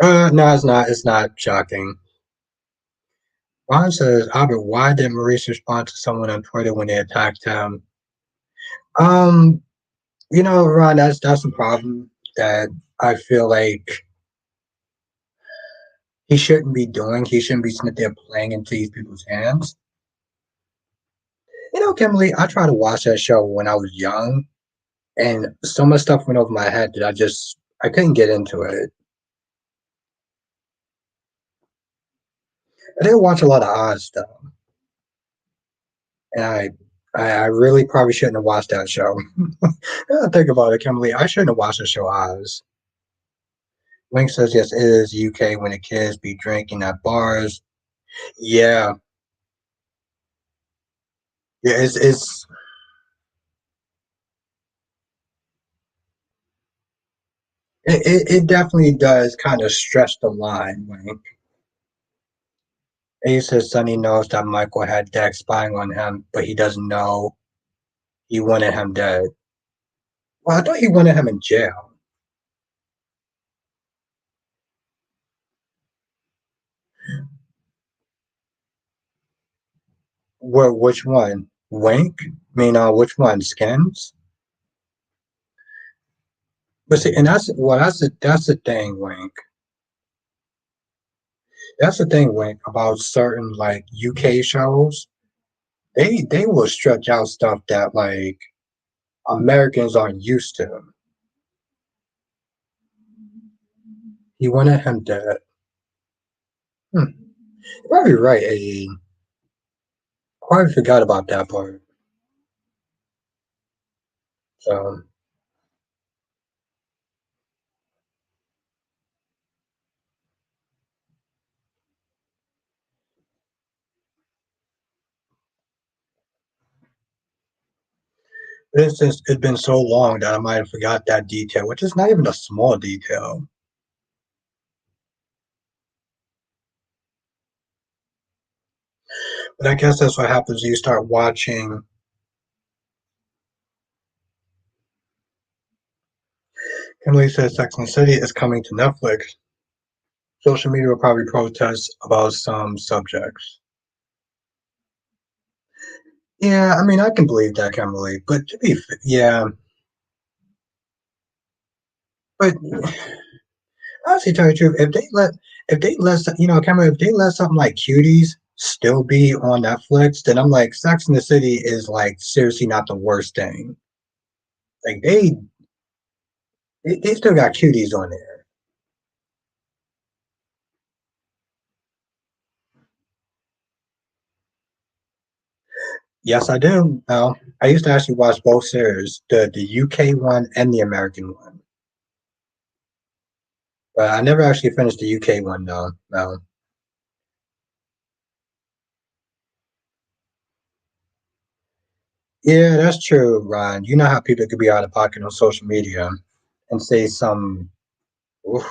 No, it's not. It's not shocking. Ron says, Albert, why did Maurice respond to someone on Twitter when they attacked him? Um, Ron, that's a problem that I feel like he shouldn't be doing. He shouldn't be sitting there playing into these people's hands. Kimberly, I tried to watch that show when I was young, and so much stuff went over my head that I couldn't get into it. I didn't watch a lot of Oz stuff, and I really probably shouldn't have watched that show. Think about it, Kimberly. I shouldn't have watched the show Oz. Link says yes, it is UK when the kids be drinking at bars. Yeah, yeah, it definitely does kind of stretch the line. Link. He says Sonny knows that Michael had Dex spying on him, but he doesn't know he wanted him dead. Well, I thought he wanted him in jail. Which one? Wink? I mean, which one? Skins? But see, and that's the thing, Wink. That's the thing, Wink, about certain like UK shows. They will stretch out stuff that like Americans aren't used to. He wanted him dead. Hmm. You're probably right, A. Quite forgot about that part. So it's been so long that I might have forgot that detail, which is not even a small detail. But I guess that's what happens when you start watching. Emily says Sex and the City is coming to Netflix. Social media will probably protest about some subjects. Yeah, I mean, I can believe that, Emily. But yeah, but honestly, tell you the truth, if they let something like Cuties still be on Netflix, then I'm like, Sex and the City is like seriously not the worst thing. Like they still got Cuties on there. Yes, I do. I used to actually watch both series, the UK one and the American one. But I never actually finished the UK one though. No. Yeah, that's true, Ron. You know how people could be out of pocket on social media and say some. Oof.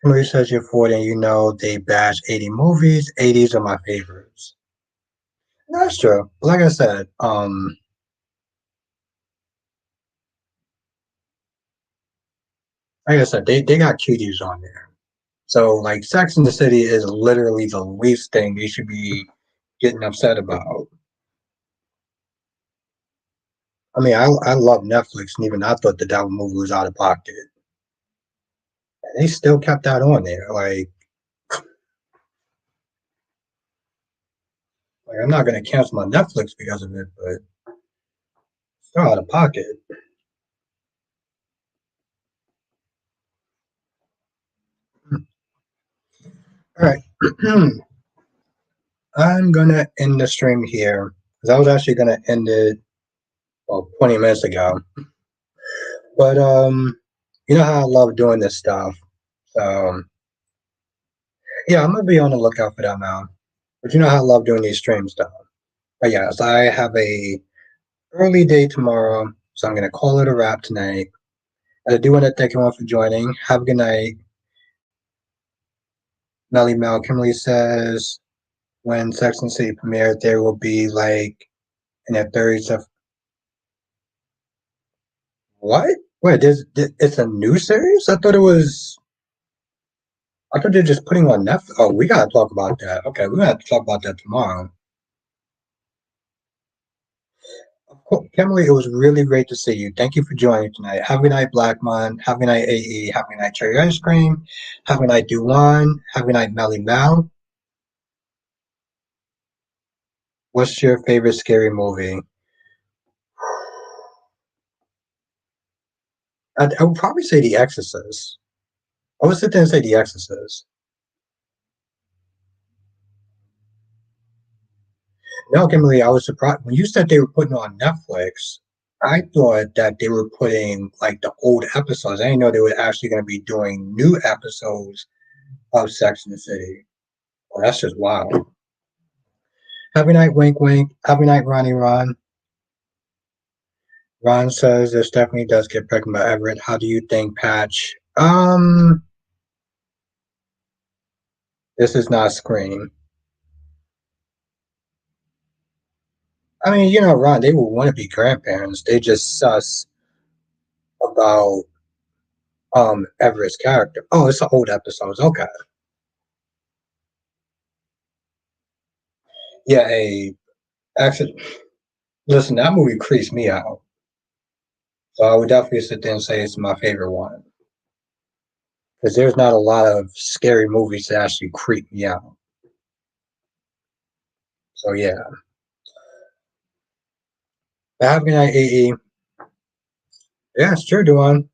Somebody says you're 40 and you know they bash 80 movies. 80s are my favorites. That's true. Like I said, they got cuties on there. So like Sex in the City is literally the least thing they should be getting upset about. I mean, I love Netflix, and even I thought the Devil movie was out of pocket. And they still kept that on there. Like I'm not gonna cancel my Netflix because of it, but it's still out of pocket. All right. I'm gonna end the stream here because I was actually gonna end it 20 minutes ago. But you know how I love doing this stuff. So yeah, I'm gonna be on the lookout for that now. But you know how I love doing these stream stuff. But yes, I have a early day tomorrow, so I'm gonna call it a wrap tonight. And I do want to thank everyone for joining. Have a good night. Melly Mel Kimberly says when Sex and the City premiered, there will be like in their thirties of what? Wait, it's a new series? I thought they're just putting on Netflix. Oh, we gotta talk about that. Okay, we're gonna have to talk about that tomorrow. Kimberly, it was really great to see you. Thank you for joining tonight. Have a good night, Blackmon. Have a good night, AE. Have a good night, Cherry Ice Cream. Have a good night, Duwan. Have a good night, Melly Mel. What's your favorite scary movie? I would probably say The Exorcist. I would sit there and say The Exorcist. No, Kimberly, I was surprised when you said they were putting on Netflix. I thought that they were putting like the old episodes. I didn't know they were actually going to be doing new episodes of Sex and the City. Well, that's just wild. Happy night, wink, wink. Happy night, Ronnie Ron. Ron says this Stephanie does get pregnant by Everett. How do you think, Patch? This is not Scream. I mean, you know, Ron, they would want to be grandparents. They just sus about Everett's character. Oh, it's the old episodes. Okay. Yeah, actually listen, that movie creeps me out. So I would definitely sit there and say it's my favorite one. Because there's not a lot of scary movies that actually creep me out. So yeah. But have a good night, AE. Yeah, it's true, Duan.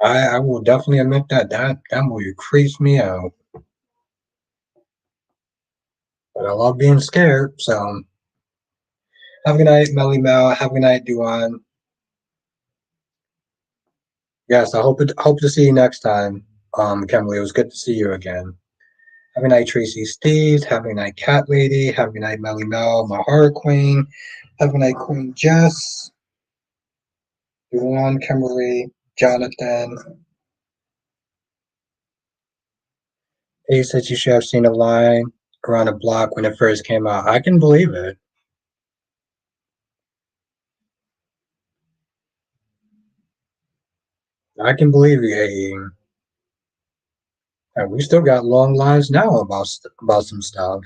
I will definitely admit that movie creeps me out. But I love being scared. So have a good night, Melly Mel. Have a good night, Duan. Yes, hope to see you next time. Kimberly, it was good to see you again. Have a night, Tracy Steves. Have a night, Cat Lady. Have a night, Melly Mel, my horror queen. Have a night, Queen Jess. Duan, Kimberly, Jonathan. He said you should have seen a line around the block when it first came out. I can believe it. I can believe it. And we still got long lines now about some stuff,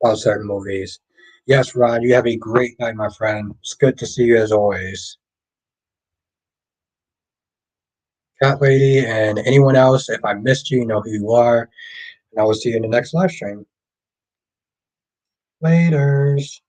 about certain movies. Yes, Ron, you have a great night, my friend. It's good to see you as always. Cat Lady and anyone else, if I missed you, you know who you are. And I will see you in the next live stream. Laters.